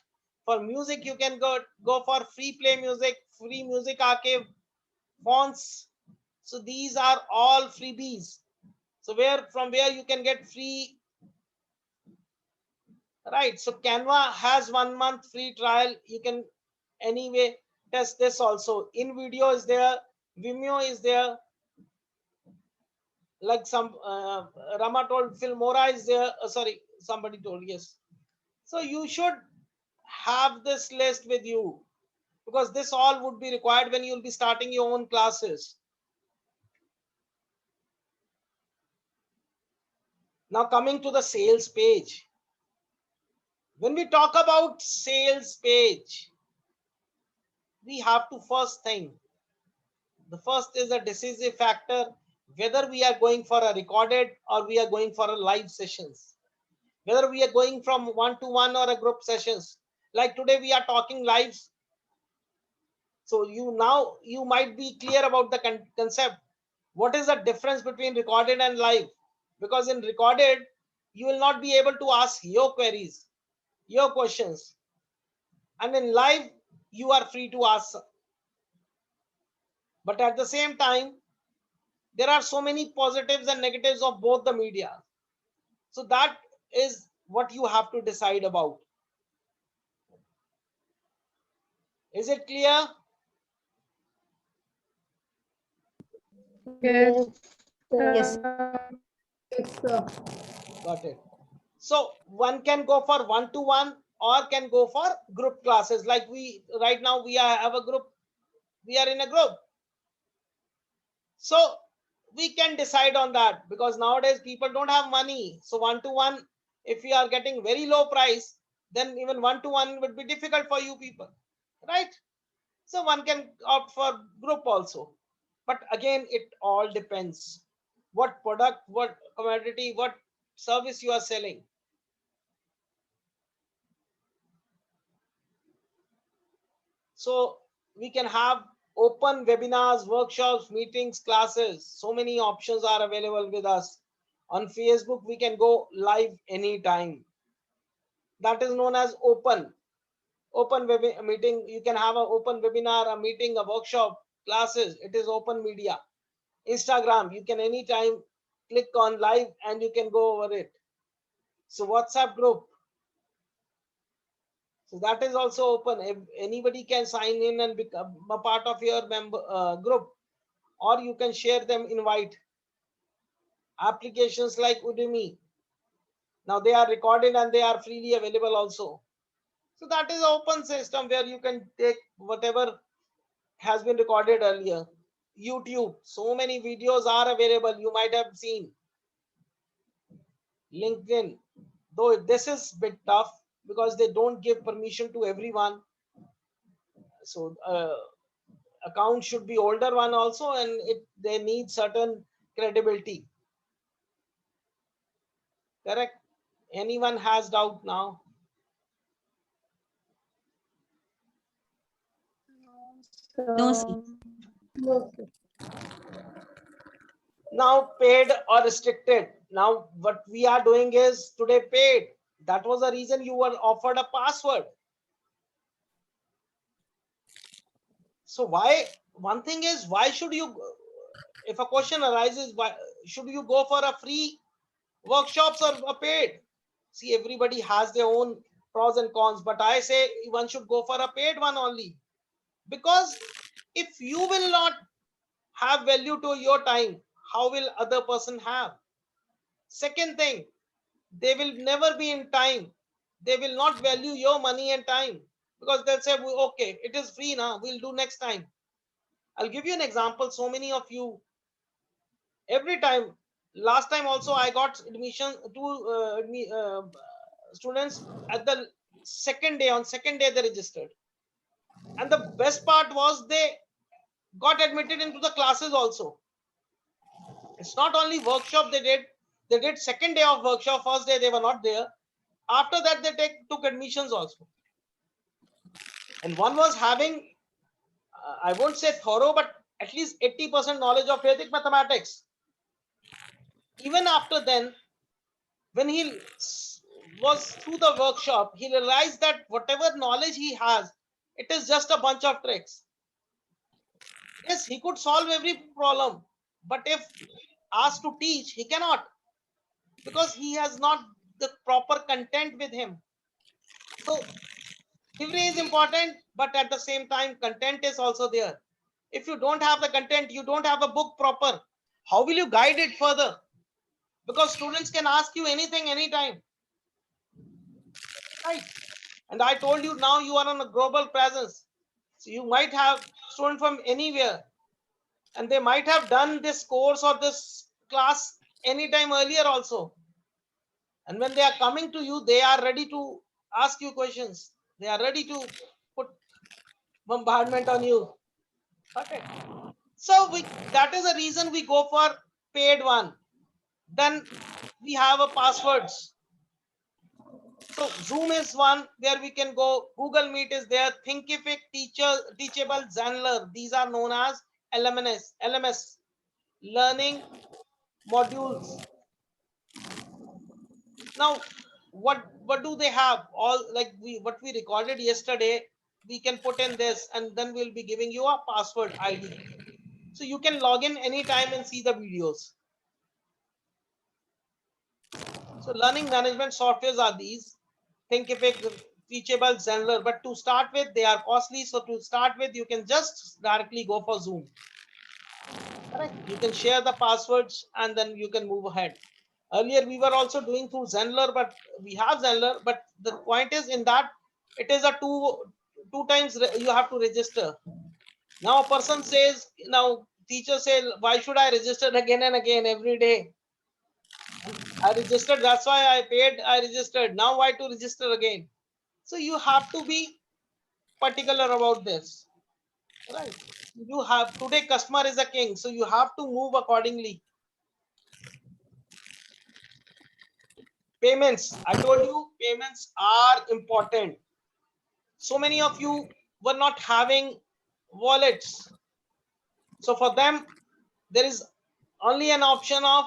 For music, you can go for free play music, free music archive, fonts. So these are all freebies. So from where you can get free, right? So Canva has 1 month free trial. You can anyway test this also. InVideo is there, Vimeo is there, like some Rama told, Filmora is there. Sorry, somebody told, yes. So you should have this list with you because this all would be required when you'll be starting your own classes. Now coming to the sales page. When we talk about sales page, we have to first think. The first is a decisive factor, whether we are going for a recorded or we are going for a live sessions, whether we are going from one-to-one or a group sessions. Like today we are talking lives. So you might be clear about the concept. What is the difference between recorded and live? Because in recorded, you will not be able to ask your queries, your questions. And in live, you are free to ask. But at the same time, there are so many positives and negatives of both the media. So that is what you have to decide about. Is it clear? Yes. Yes, Got it. So one can go for one-to-one or can go for group classes. Like we right now have a group. We are in a group. So we can decide on that, because nowadays people don't have money. So one-to-one, if we are getting very low price, then even one-to-one would be difficult for you people, right? So one can opt for group also. But again, it all depends. What product, what commodity, what service you are selling. So we can have open webinars, workshops, meetings, classes. So many options are available with us. On Facebook, we can go live anytime. That is known as open. Open meeting. You can have an open webinar, a meeting, a workshop, classes. It is open media. Instagram, you can anytime click on live and you can go over it. So WhatsApp group, so that is also open. If anybody can sign in and become a part of your member group, or you can share them invite. Applications like Udemy, now they are recorded and they are freely available also. So that is open system where you can take whatever has been recorded earlier. YouTube, so many videos are available, you might have seen. LinkedIn, though this is a bit tough because they don't give permission to everyone. So account should be older one also, and they need certain credibility. Correct? Anyone has doubt now? No, sir. Now paid or restricted. Now what we are doing is today paid. That was the reason you were offered a password. So why, one thing is, why should you, if a question arises, why should you go for a free workshops or a paid? See, everybody has their own pros and cons, but I say one should go for a paid one only. Because if you will not have value to your time, how will other person have? Second thing, they will never be in time. They will not value your money and time, because they'll say, okay, it is free now, we'll do next time. I'll give you an example. So many of you, every time, last time also I got admission to students at the second day. On second day they registered, and the best part was they got admitted into the classes also. It's not only workshop they did second day of workshop. First day they were not there. After that they took admissions also. And one was having, I won't say thorough, but at least 80% knowledge of Vedic mathematics. Even after then, when he was through the workshop, he realized that whatever knowledge he has, it is just a bunch of tricks. Yes, he could solve every problem, but if asked to teach, he cannot, because he has not the proper content with him. So theory is important, but at the same time, content is also there. If you don't have the content, you don't have a book proper, how will you guide it further? Because students can ask you anything, anytime, right? And I told you, now you are on a global presence. So you might have students from anywhere, and they might have done this course or this class anytime earlier also. And when they are coming to you, they are ready to ask you questions. They are ready to put bombardment on you. Okay. So that is the reason we go for paid one. Then we have a passwords. So Zoom is one where we can go. Google Meet is there. Thinkific, Teachable, Zenler. These are known as LMS, learning modules. Now, what do they have? All like what we recorded yesterday, we can put in this, and then we'll be giving you a password ID. So you can log in anytime and see the videos. So learning management softwares are these: Thinkific, Teachable, Zenler. But to start with, they are costly. So to start with, you can just directly go for Zoom. Correct. You can share the passwords and then you can move ahead. Earlier, we were also doing through Zenler, but we have Zenler. But the point is, in that, it is a two times you have to register. Now a person says, now teacher say, why should I register again and again every day? I registered, that's why I paid, I registered. Now why to register again? So you have to be particular about this, right? You have, today customer is a king, so you have to move accordingly. Payments, I told you payments are important. So many of you were not having wallets. So for them, there is only an option of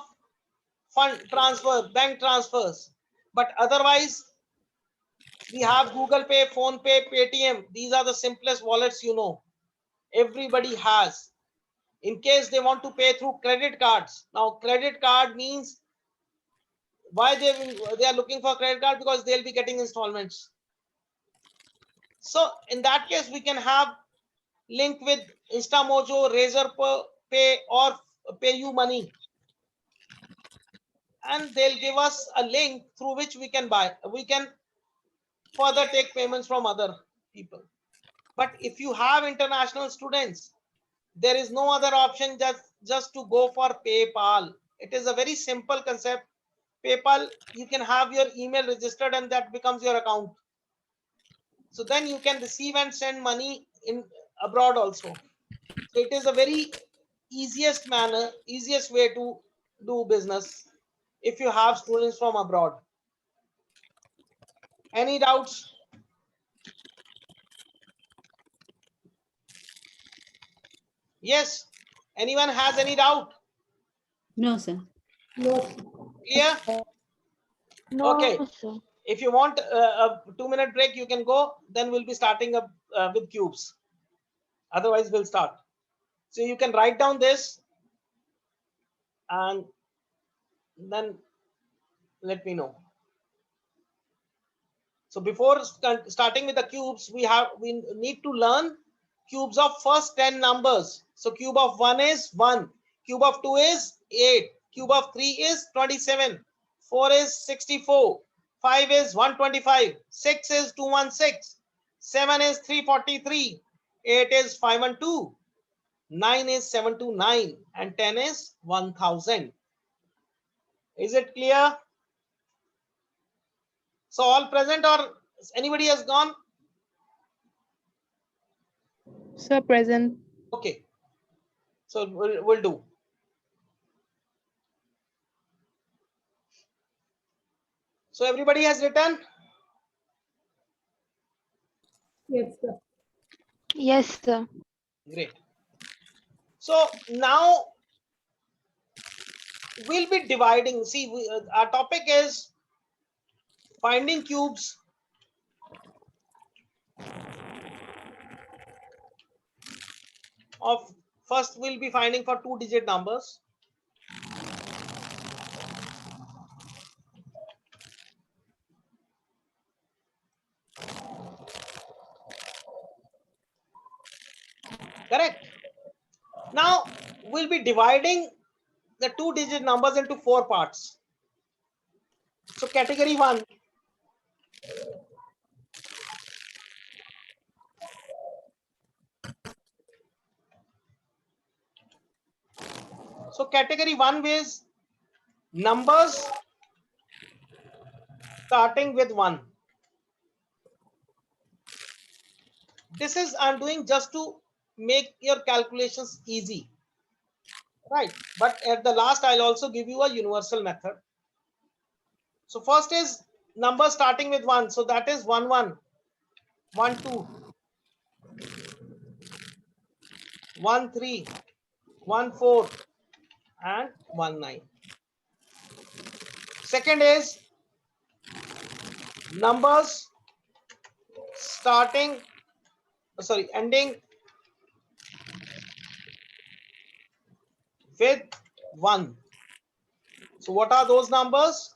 fund transfer, bank transfers. But otherwise, we have Google Pay, Phone Pay, Paytm. These are the simplest wallets, you know. Everybody has. In case they want to pay through credit cards. Now, credit card means why they are looking for credit card, because they'll be getting installments. So in that case, we can have link with InstaMojo, Razorpay, or PayUmoney. And they'll give us a link through which we can buy. We can further take payments from other people. But if you have international students, there is no other option just to go for PayPal. It is a very simple concept. PayPal, you can have your email registered and that becomes your account. So then you can receive and send money in abroad also. So it is a very easiest manner, easiest way to do business if you have students from abroad. Any doubts? Yes. Anyone has any doubt? No, sir. Clear? No, Okay. sir. If you want a 2-minute break, you can go. Then we'll be starting up with cubes. Otherwise, we'll start. So you can write down this and then let me know. So before starting with the cubes, we need to learn cubes of first 10 numbers. So cube of 1 is 1. Cube of 2 is 8. Cube of 3 is 27. 4 is 64. 5 is 125. 6 is 216. 7 is 343. 8 is 512. 9 is 729. And 10 is 1000. Is it clear? So all present or anybody has gone? Sir, present. Okay. So we'll do. So everybody has written? Yes, sir. Yes, sir. Great. So now we'll be dividing. See, our topic is finding cubes of, first we'll be finding for 2-digit numbers. Correct. Now we'll be dividing the 2-digit numbers into 4 parts. So category 1. So category 1 is numbers starting with 1. This is I'm doing just to make your calculations easy, right? But at the last, I'll also give you a universal method. So first is number starting with 1. So that is 1 1, 1 2, 1 3, 1 4, and 1 9. Second is numbers ending with 1. So what are those numbers?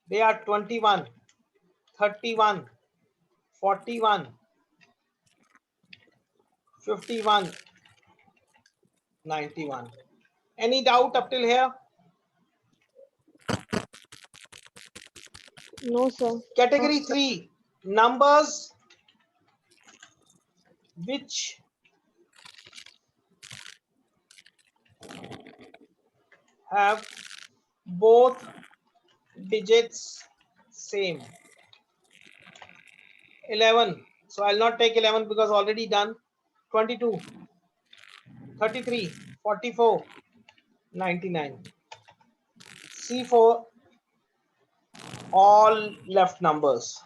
They are 21, 31, 41, 51, 91. Any doubt up till here? No, sir. Category 3, numbers which have both digits same. 11. So I'll not take 11 because already done. 22, 33, 44, 99. C4, all left numbers.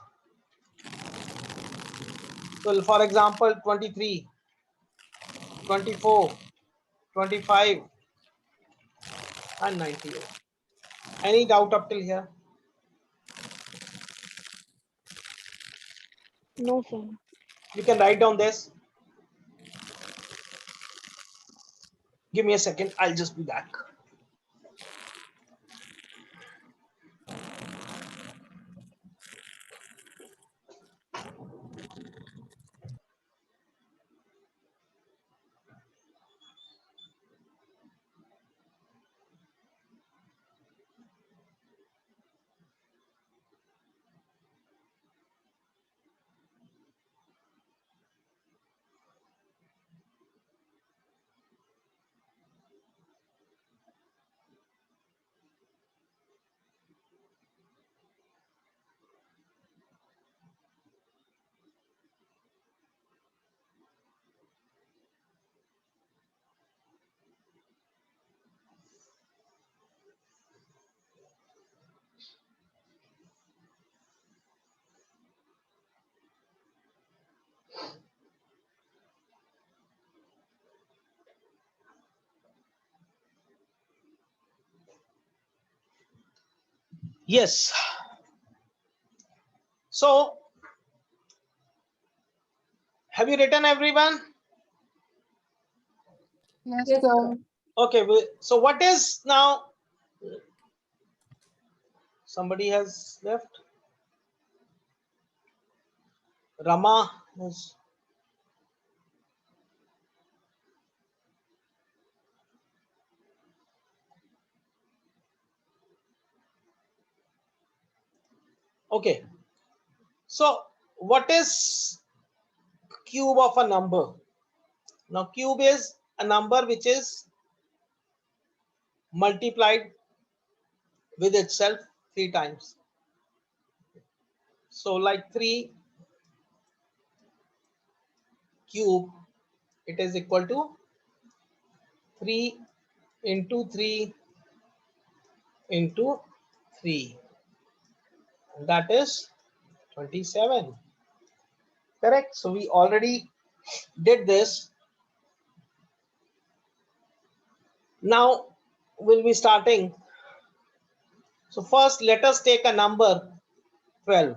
So for example, 23, 24, 25, and 98. Any doubt up till here? No, sir. You can write down this. Give me a second. I'll just be back. Yes. So, have you written everyone? Yes, Yes, sir. sir. Okay. So what is now? Somebody has left. Rama is. Okay. So what is cube of a number? Now cube is a number which is multiplied with itself 3 times. So like 3 cube, it is equal to 3 into 3 into 3. That is 27. Correct. So we already did this. Now we'll be starting. So first let us take a number 12.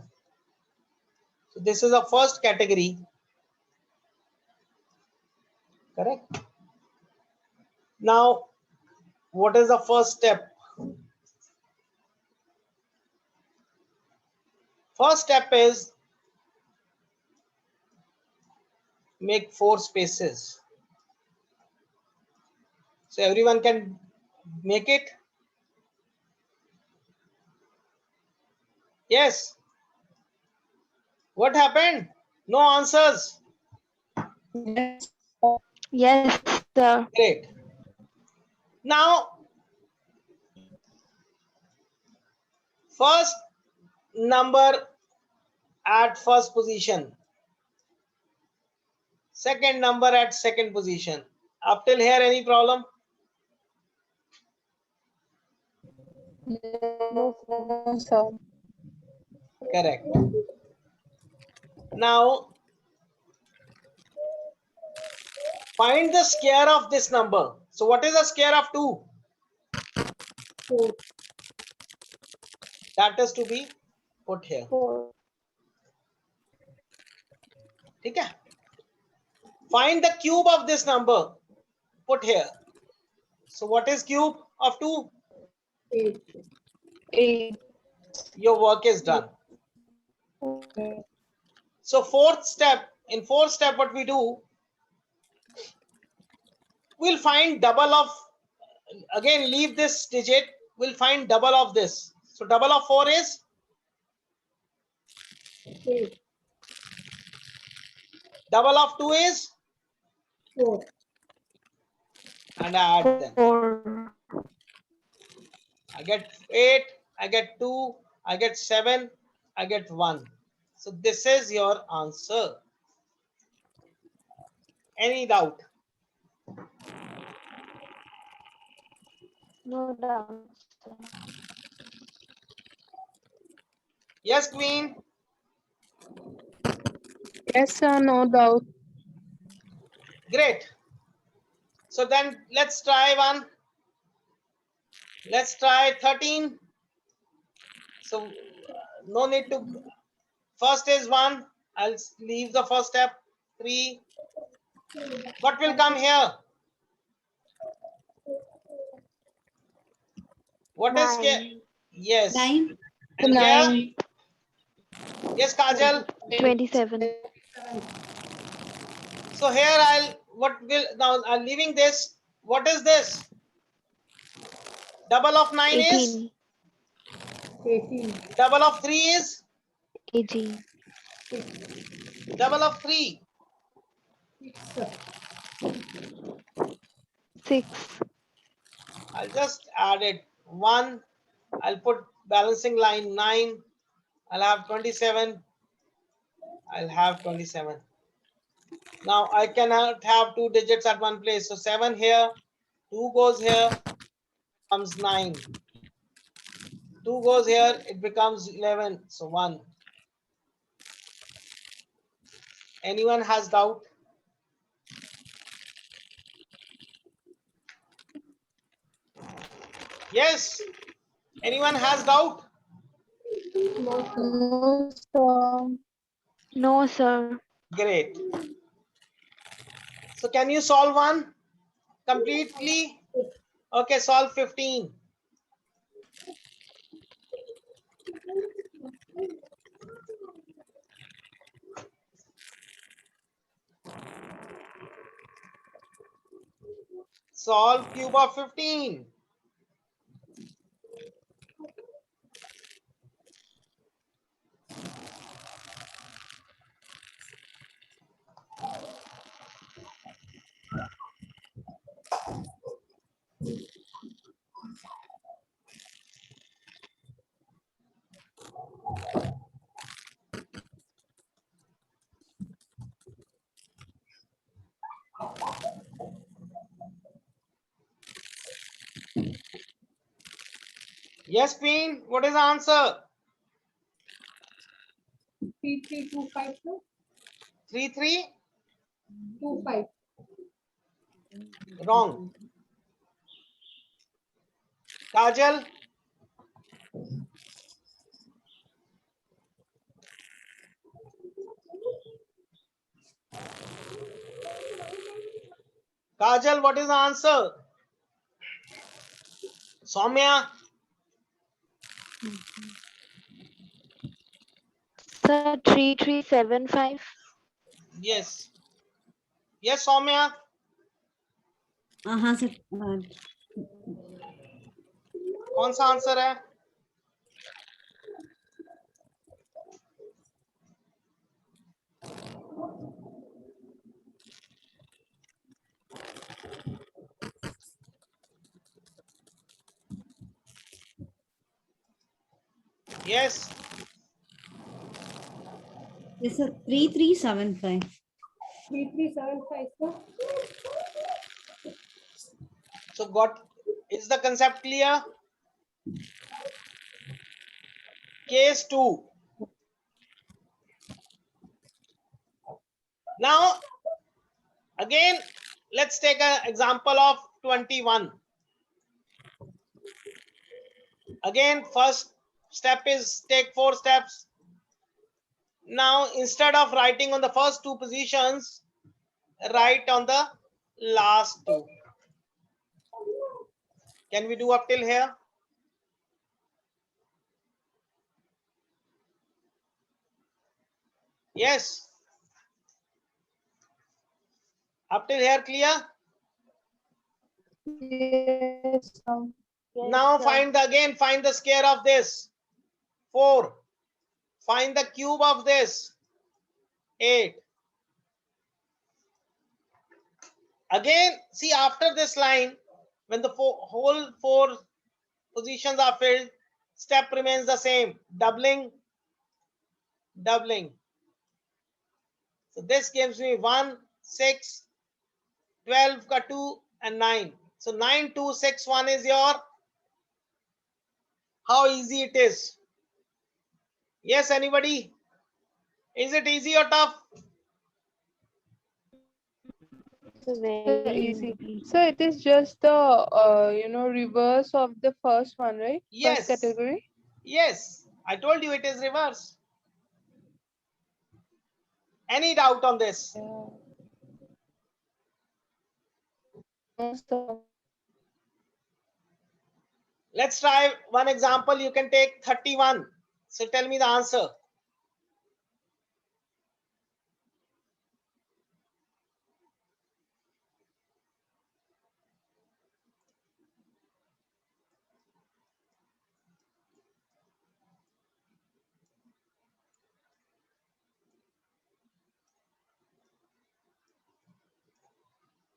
So this is a first category. Correct. Now what is the first step? First step is make 4 spaces. So everyone can make it. Yes. What happened? No answers. Yes, sir. Great. Now, first number at first position. Second number at second position. Up till here, any problem? No, sir. Correct. Now, find the square of this number. So what is the square of 2? 4. That is to be put here. 4. Okay. Find the cube of this number. Put here. So what is cube of 2? 8. 8. Your work is done. So fourth step, in fourth step, what we do, we'll find double of, again, leave this digit, we'll find double of this. So double of 4 is 8. double of 2 is, 4. and I add them. 4. I get 8, I get 2, I get 7, I get 1. So this is your answer. Any doubt? No doubt, sir. Yes, Queen? Yes, sir, no doubt. Great. So then let's try one. Let's try 13. So no need to, first is 1. I'll leave the first step. 3. What will come here? What is here? 9. Yes. 9. And here? 9. Yes, Kajal. 27. So here now I'm leaving this. What is this? Double of 9 is? 18. 18. Double of 3 is? 18. Double of 3. 6. 6. I'll just add it. 1. I'll put balancing line 9. I'll have 27. I'll have 27. Now I cannot have 2 digits at one place. So 7 here, 2 goes here, comes 9. 2 goes here, it becomes 11. So 1. Anyone has doubt? Yes. Anyone has doubt? No, sir. No, sir. Great. So can you solve one completely? Okay, solve 15. Solve cube of 15. Yes, Queen, what is the answer? 3325, sir. 33? 25. Wrong. Kajal? Kajal, what is the answer? Soumya? Sir, 3375. Yes. Yes, Soumya? हाँ sir कौन सा answer है? Yes. yes sir 3375 3375, sir. So is the concept clear? Case 2. Now, again, let's take an example of 21. Again, first step is take 4 steps. Now, instead of writing on the first 2 positions, write on the last 2. Can we do up till here? Yes. Up till here clear? Yes, Now find the square of this. 4. Find the cube of this. 8. Again, see after this line, when the whole 4 positions are filled, step remains the same. Doubling. So this gives me 1, 6, 12 ka 2 and 9. So 9, 2, 6, 1 is your, how easy it is. Yes, anybody? Is it easy or tough? Very easy. easy. So it is just the reverse of the first one, right? First Yes. category. Yes. I told you it is reverse. Any doubt on this? Yeah. No, sir. Let's try one example. You can take 31. So tell me the answer.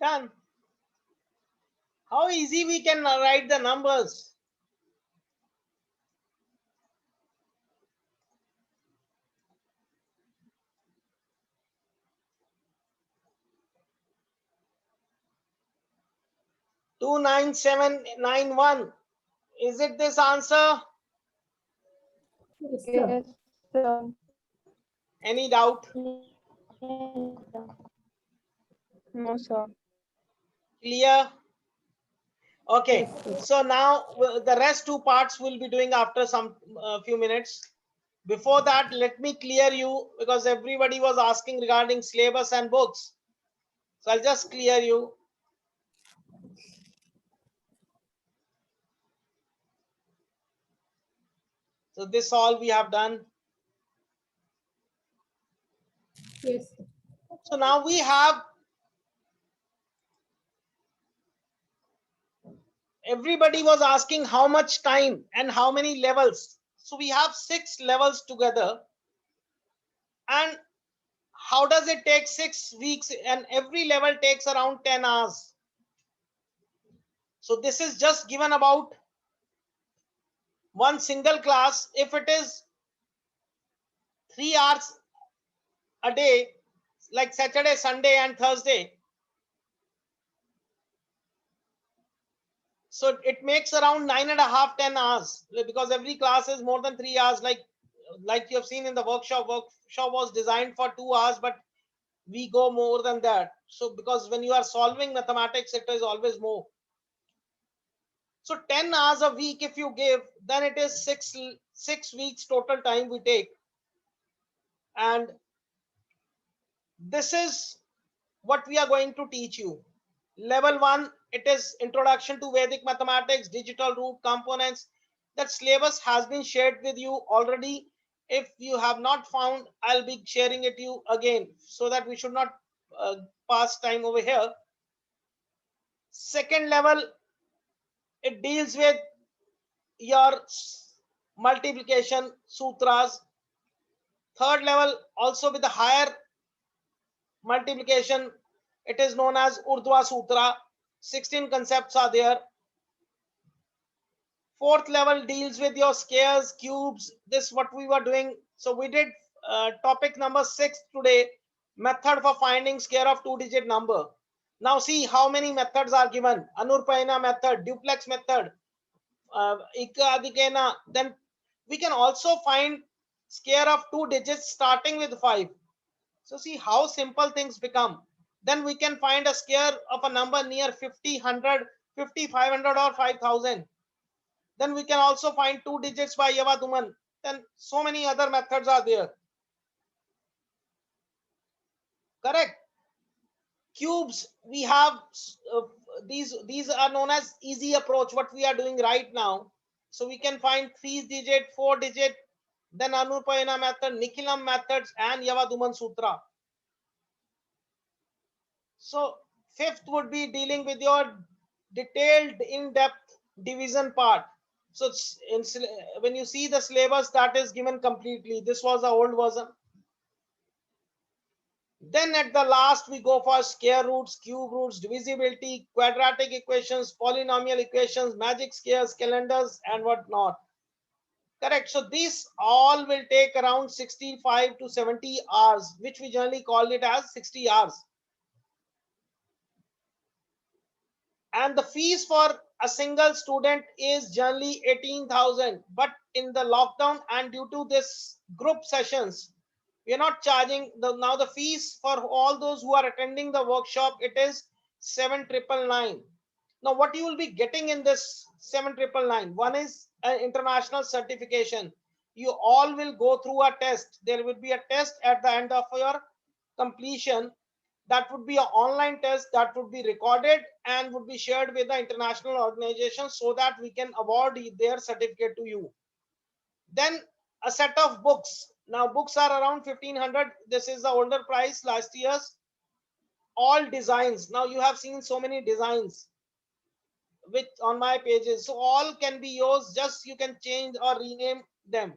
Done. How easy we can write the numbers. Two nine seven nine one. Is it this answer? Yes, sir. Yes, sir. Any doubt? No, sir. Clear? Okay. Yes, sir. So now the rest 2 parts we'll be doing after some few minutes. Before that, let me clear you because everybody was asking regarding syllabus and books. So I'll just clear you. So this all we have done. Yes, sir. So now we have, everybody was asking how much time and how many levels. So we have 6 levels together. And how does it take 6 weeks? And every level takes around 10 hours. So this is just given about one single class. If it is 3 hours a day, like Saturday, Sunday, and Thursday, so it makes around 9.5, 10 hours because every class is more than 3 hours. Like you have seen in the workshop was designed for 2 hours, but we go more than that. So because when you are solving mathematics, it is always more. So 10 hours a week, if you give, then it is 6 weeks total time we take. And this is what we are going to teach you. Level 1, it is Introduction to Vedic Mathematics, Digital Root Components. That syllabus has been shared with you already. If you have not found, I'll be sharing it to you again so that we should not pass time over here. Second level, it deals with your multiplication sutras. Third level, also with the higher multiplication, it is known as Urdhva Sutra. 16 concepts are there. Fourth level deals with your squares, cubes. This is what we were doing. So we did topic number 6 today, method for finding square of 2-digit number. Now see how many methods are given. Anurpayana method, duplex method, Ikadikena. Then we can also find square of 2 digits starting with 5. So see how simple things become. Then we can find a square of a number near 50, 100, 50, 500 or 5000. Then we can also find 2 digits by Yavaduman. Then so many other methods are there. Correct. Cubes, we have these are known as easy approach, what we are doing right now. So we can find 3-digit, 4-digit, then Anupayana method, Nikhilam methods, and Yavaduman Sutra. So fifth would be dealing with your detailed in-depth division part. So when you see the syllabus, that is given completely. This was the old version. Then at the last, we go for square roots, cube roots, divisibility, quadratic equations, polynomial equations, magic squares, calendars, and whatnot. Correct. So these all will take around 65 to 70 hours, which we generally call it as 60 hours. And the fees for a single student is generally 18,000. But in the lockdown and due to this group sessions, we are not charging now the fees for all those who are attending the workshop. It is 7,999. Now what you will be getting in this 7,999, one is an international certification. You all will go through a test. There will be a test at the end of your completion. That would be an online test that would be recorded and would be shared with the international organization so that we can award their certificate to you. Then a set of books. Now books are around 1,500. This is the older price last year's. All designs. Now you have seen so many designs with on my pages. So all can be yours. Just you can change or rename them.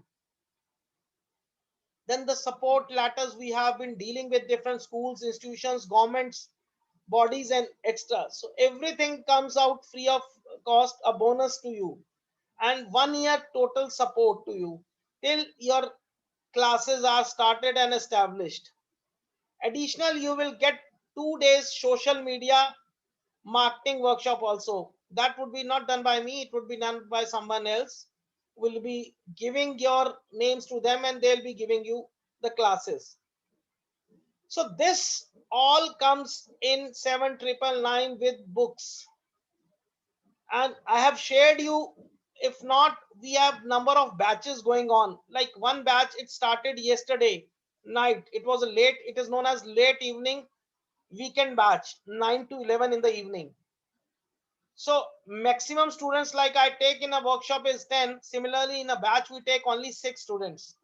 Then the support letters, we have been dealing with different schools, institutions, governments, bodies, and extra. So everything comes out free of cost, a bonus to you, and 1 year total support to you till your classes are started and established. Additional, you will get 2 days social media marketing workshop also. That would be not done by me, it would be done by someone else. Will be giving your names to them and they'll be giving you the classes. So this all comes in 7,999 with books. And I have shared you, if not, we have number of batches going on. Like one batch, it started yesterday night. It was a late, it is known as late evening weekend batch, 9 to 11 in the evening. So maximum students like I take in a workshop is 10. Similarly, in a batch, we take only 6 students.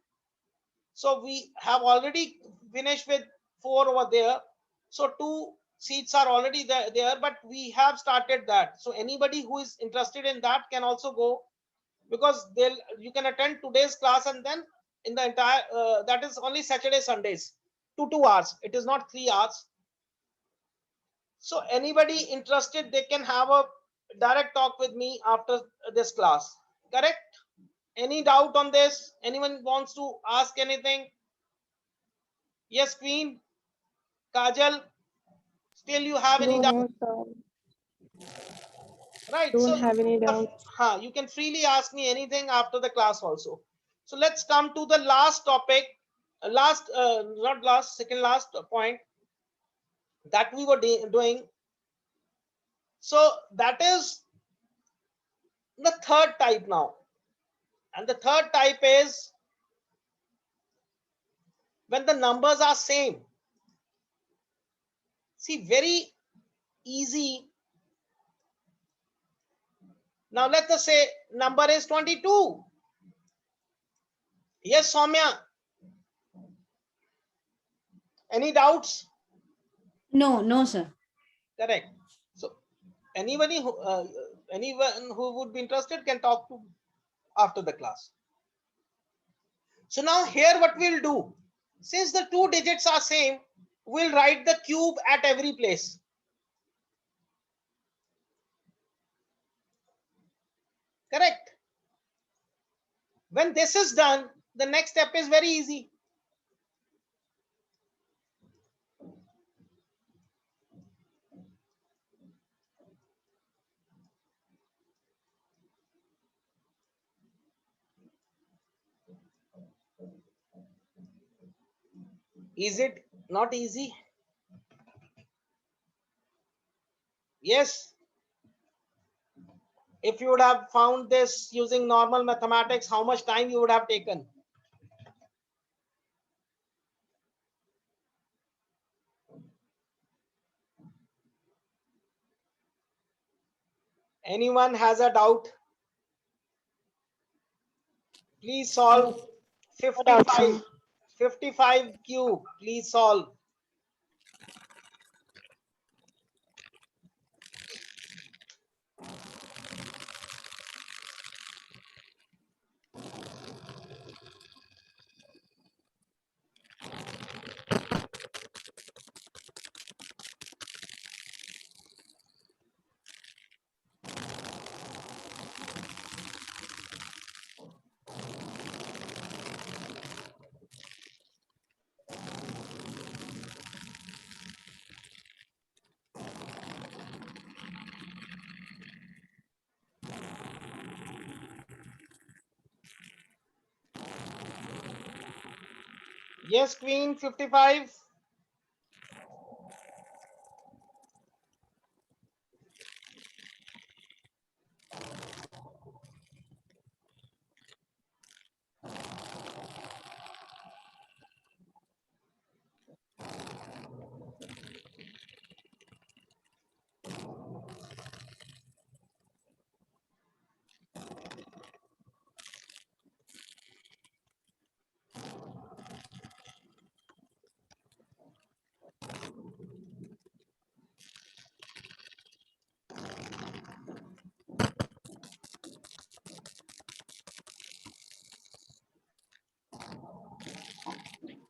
So we have already finished with 4 over there. So 2 seats are already there, but we have started that. So anybody who is interested in that can also go, because you can attend today's class and then in the entire that is only Saturday, Sundays, 2 hours. It is not 3 hours. So anybody interested, they can have a direct talk with me after this class. Correct? Any doubt on this? Anyone wants to ask anything? Yes, Queen, Kajal, still you have any No, doubt? no, sir. Right. Don't So have any doubt. you can freely ask me anything after the class also. So let's come to the last topic, not last, second last point that we were doing. So that is the third type now. And the third type is when the numbers are same. See, very easy. Now let us say number is 22. Yes, Soumya. Any doubts? No, sir. Correct. So anyone who would be interested can talk to after the class. So now here what we'll do, since the 2 digits are same, we'll write the cube at every place. Correct. When this is done, the next step is very easy. Is it not easy? Yes. If you would have found this using normal mathematics, how much time you would have taken? Anyone has a doubt? Please solve 55. 55 cube. Please solve. Yes, Queen, 55.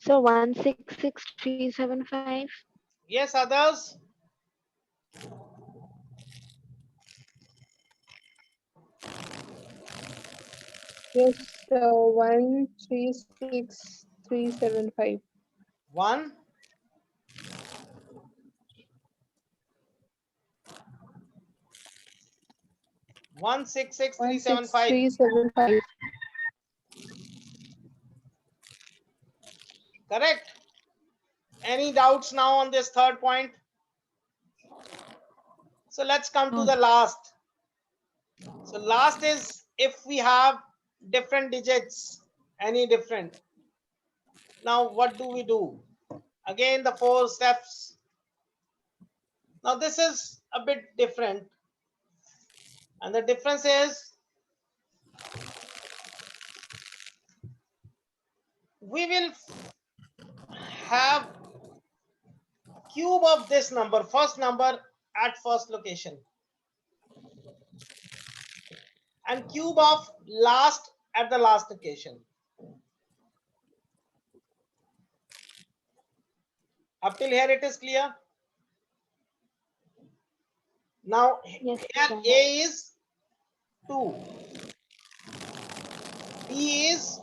So 166375. Yes, others. Yes, 136375. 1. 166375. 16375. Correct. Any doubts now on this third point? So let's come to the last. So last is if we have different digits, any different. Now what do we do? Again, the 4 steps. Now this is a bit different. And the difference is we will have cube of this number, first number at first location, and cube of last at the last location. Up till here it is clear. Now Yes, here sir. A is 2, B is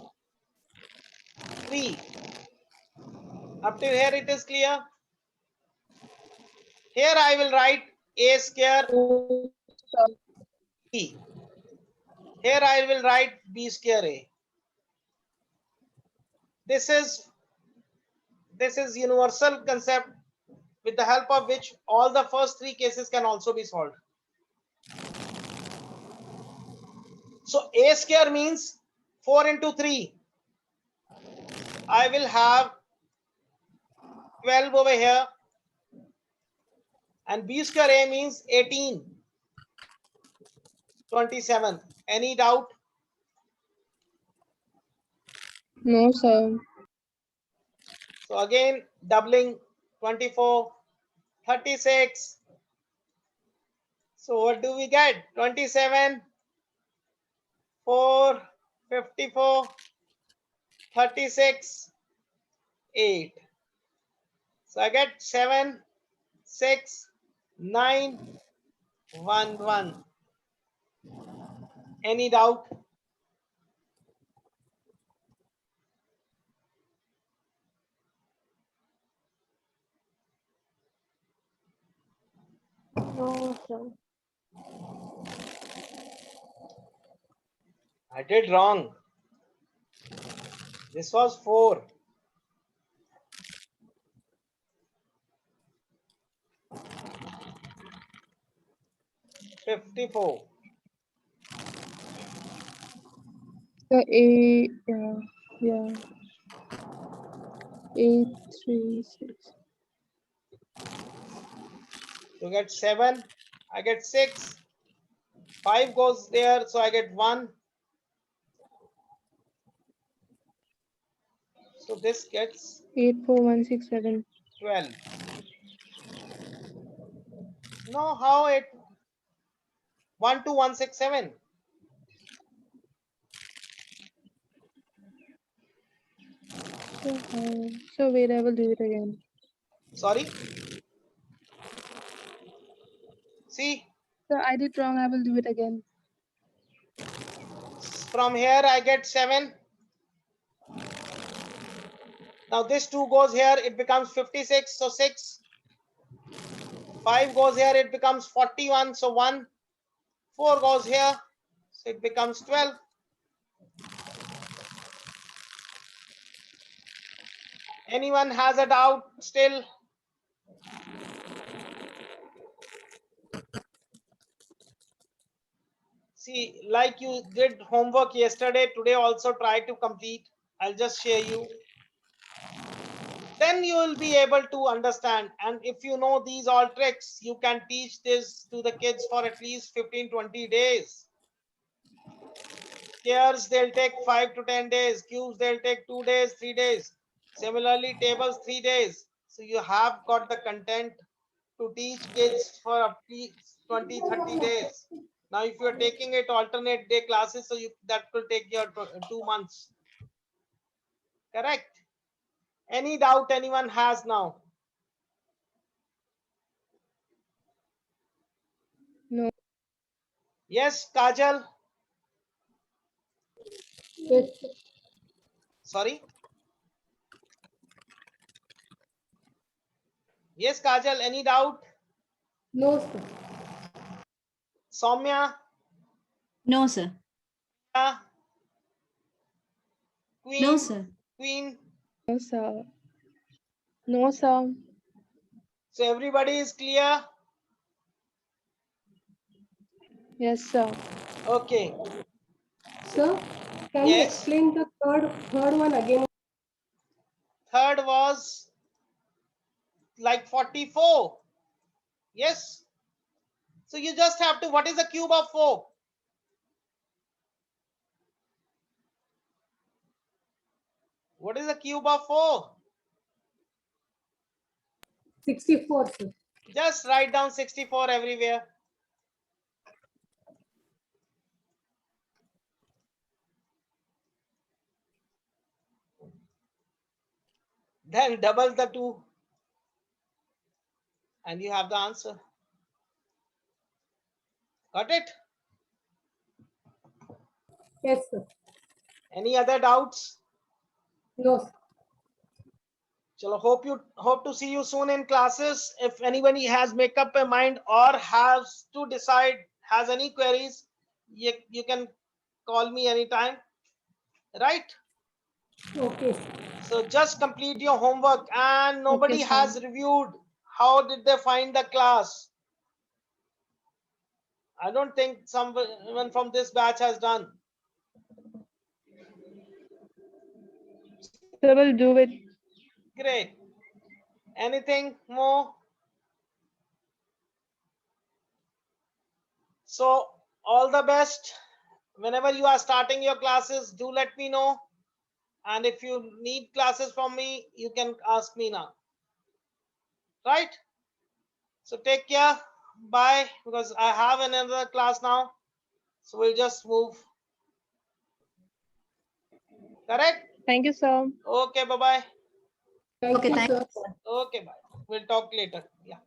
3. Up till here it is clear. Here I will write A square B. Here I will write B square A. This is universal concept with the help of which all the first 3 cases can also be solved. So A square means 4 into 3. I will have 12 over here, and B square A means 18, 27. Any doubt? No, sir. So again, doubling 24, 36. So what do we get? 27, 4, 54, 36, 8. So I get 7, 6, 9, 1, 1. Any doubt? No, sir. I did wrong. This was 4. $54. The A, yeah. 836. You get 7. I get 6. 5 goes there, so I get 1. So this gets 8, 4, 1, 6, 7. 12. No, how it 1 2 1 6 7. So wait, I will do it again. Sorry. See, So I did wrong. I will do it again. from here I get 7. Now this 2 goes here, it becomes 56, so 6. 5 goes here, it becomes 41, so 1. 4 goes here, so it becomes 12. Anyone has a doubt still? See, like you did homework yesterday, today also try to complete. I'll just share you. Then you will be able to understand. And if you know these all tricks, you can teach this to the kids for at least 15-20 days. Squares, they'll take 5 to 10 days. Cubes, they'll take 2 days, 3 days. Similarly, tables, 3 days. So you have got the content to teach kids for at least 20-30 days. Now, if you're taking it alternate day classes, so that will take your 2 months. Correct? Any doubt anyone has now? No. Yes, Kajal? Yes, sir. Sorry? Yes, Kajal, any doubt? No, sir. Soumya? No, sir. Queen? No, sir. Queen? No, sir. No, sir. So everybody is clear? Yes, sir. Okay. Sir, can you Yes. explain the third one again? Third was like 44. Yes. So you just have to, what is the cube of 4? What is the cube of 4? 64, sir. Just write down 64 everywhere. Then double the 2. And you have the answer. Got it? Yes, sir. Any other doubts? No, sir. Chalo, hope to see you soon in classes. If anybody has make up a mind or has to decide, has any queries, you can call me anytime. Right? Okay, sir. So just complete your homework, and nobody sir. has reviewed. How did they find the class? I don't think someone from this batch has done. So we'll do it. Great. Anything more? So all the best. Whenever you are starting your classes, do let me know. And if you need classes from me, you can ask me now. Right? So take care. Bye. Because I have another class now. So we'll just move. Correct? Thank you, sir. Okay, bye-bye. Thank Okay, you, thank sir. you, sir. Okay, bye. We'll talk later. Yeah.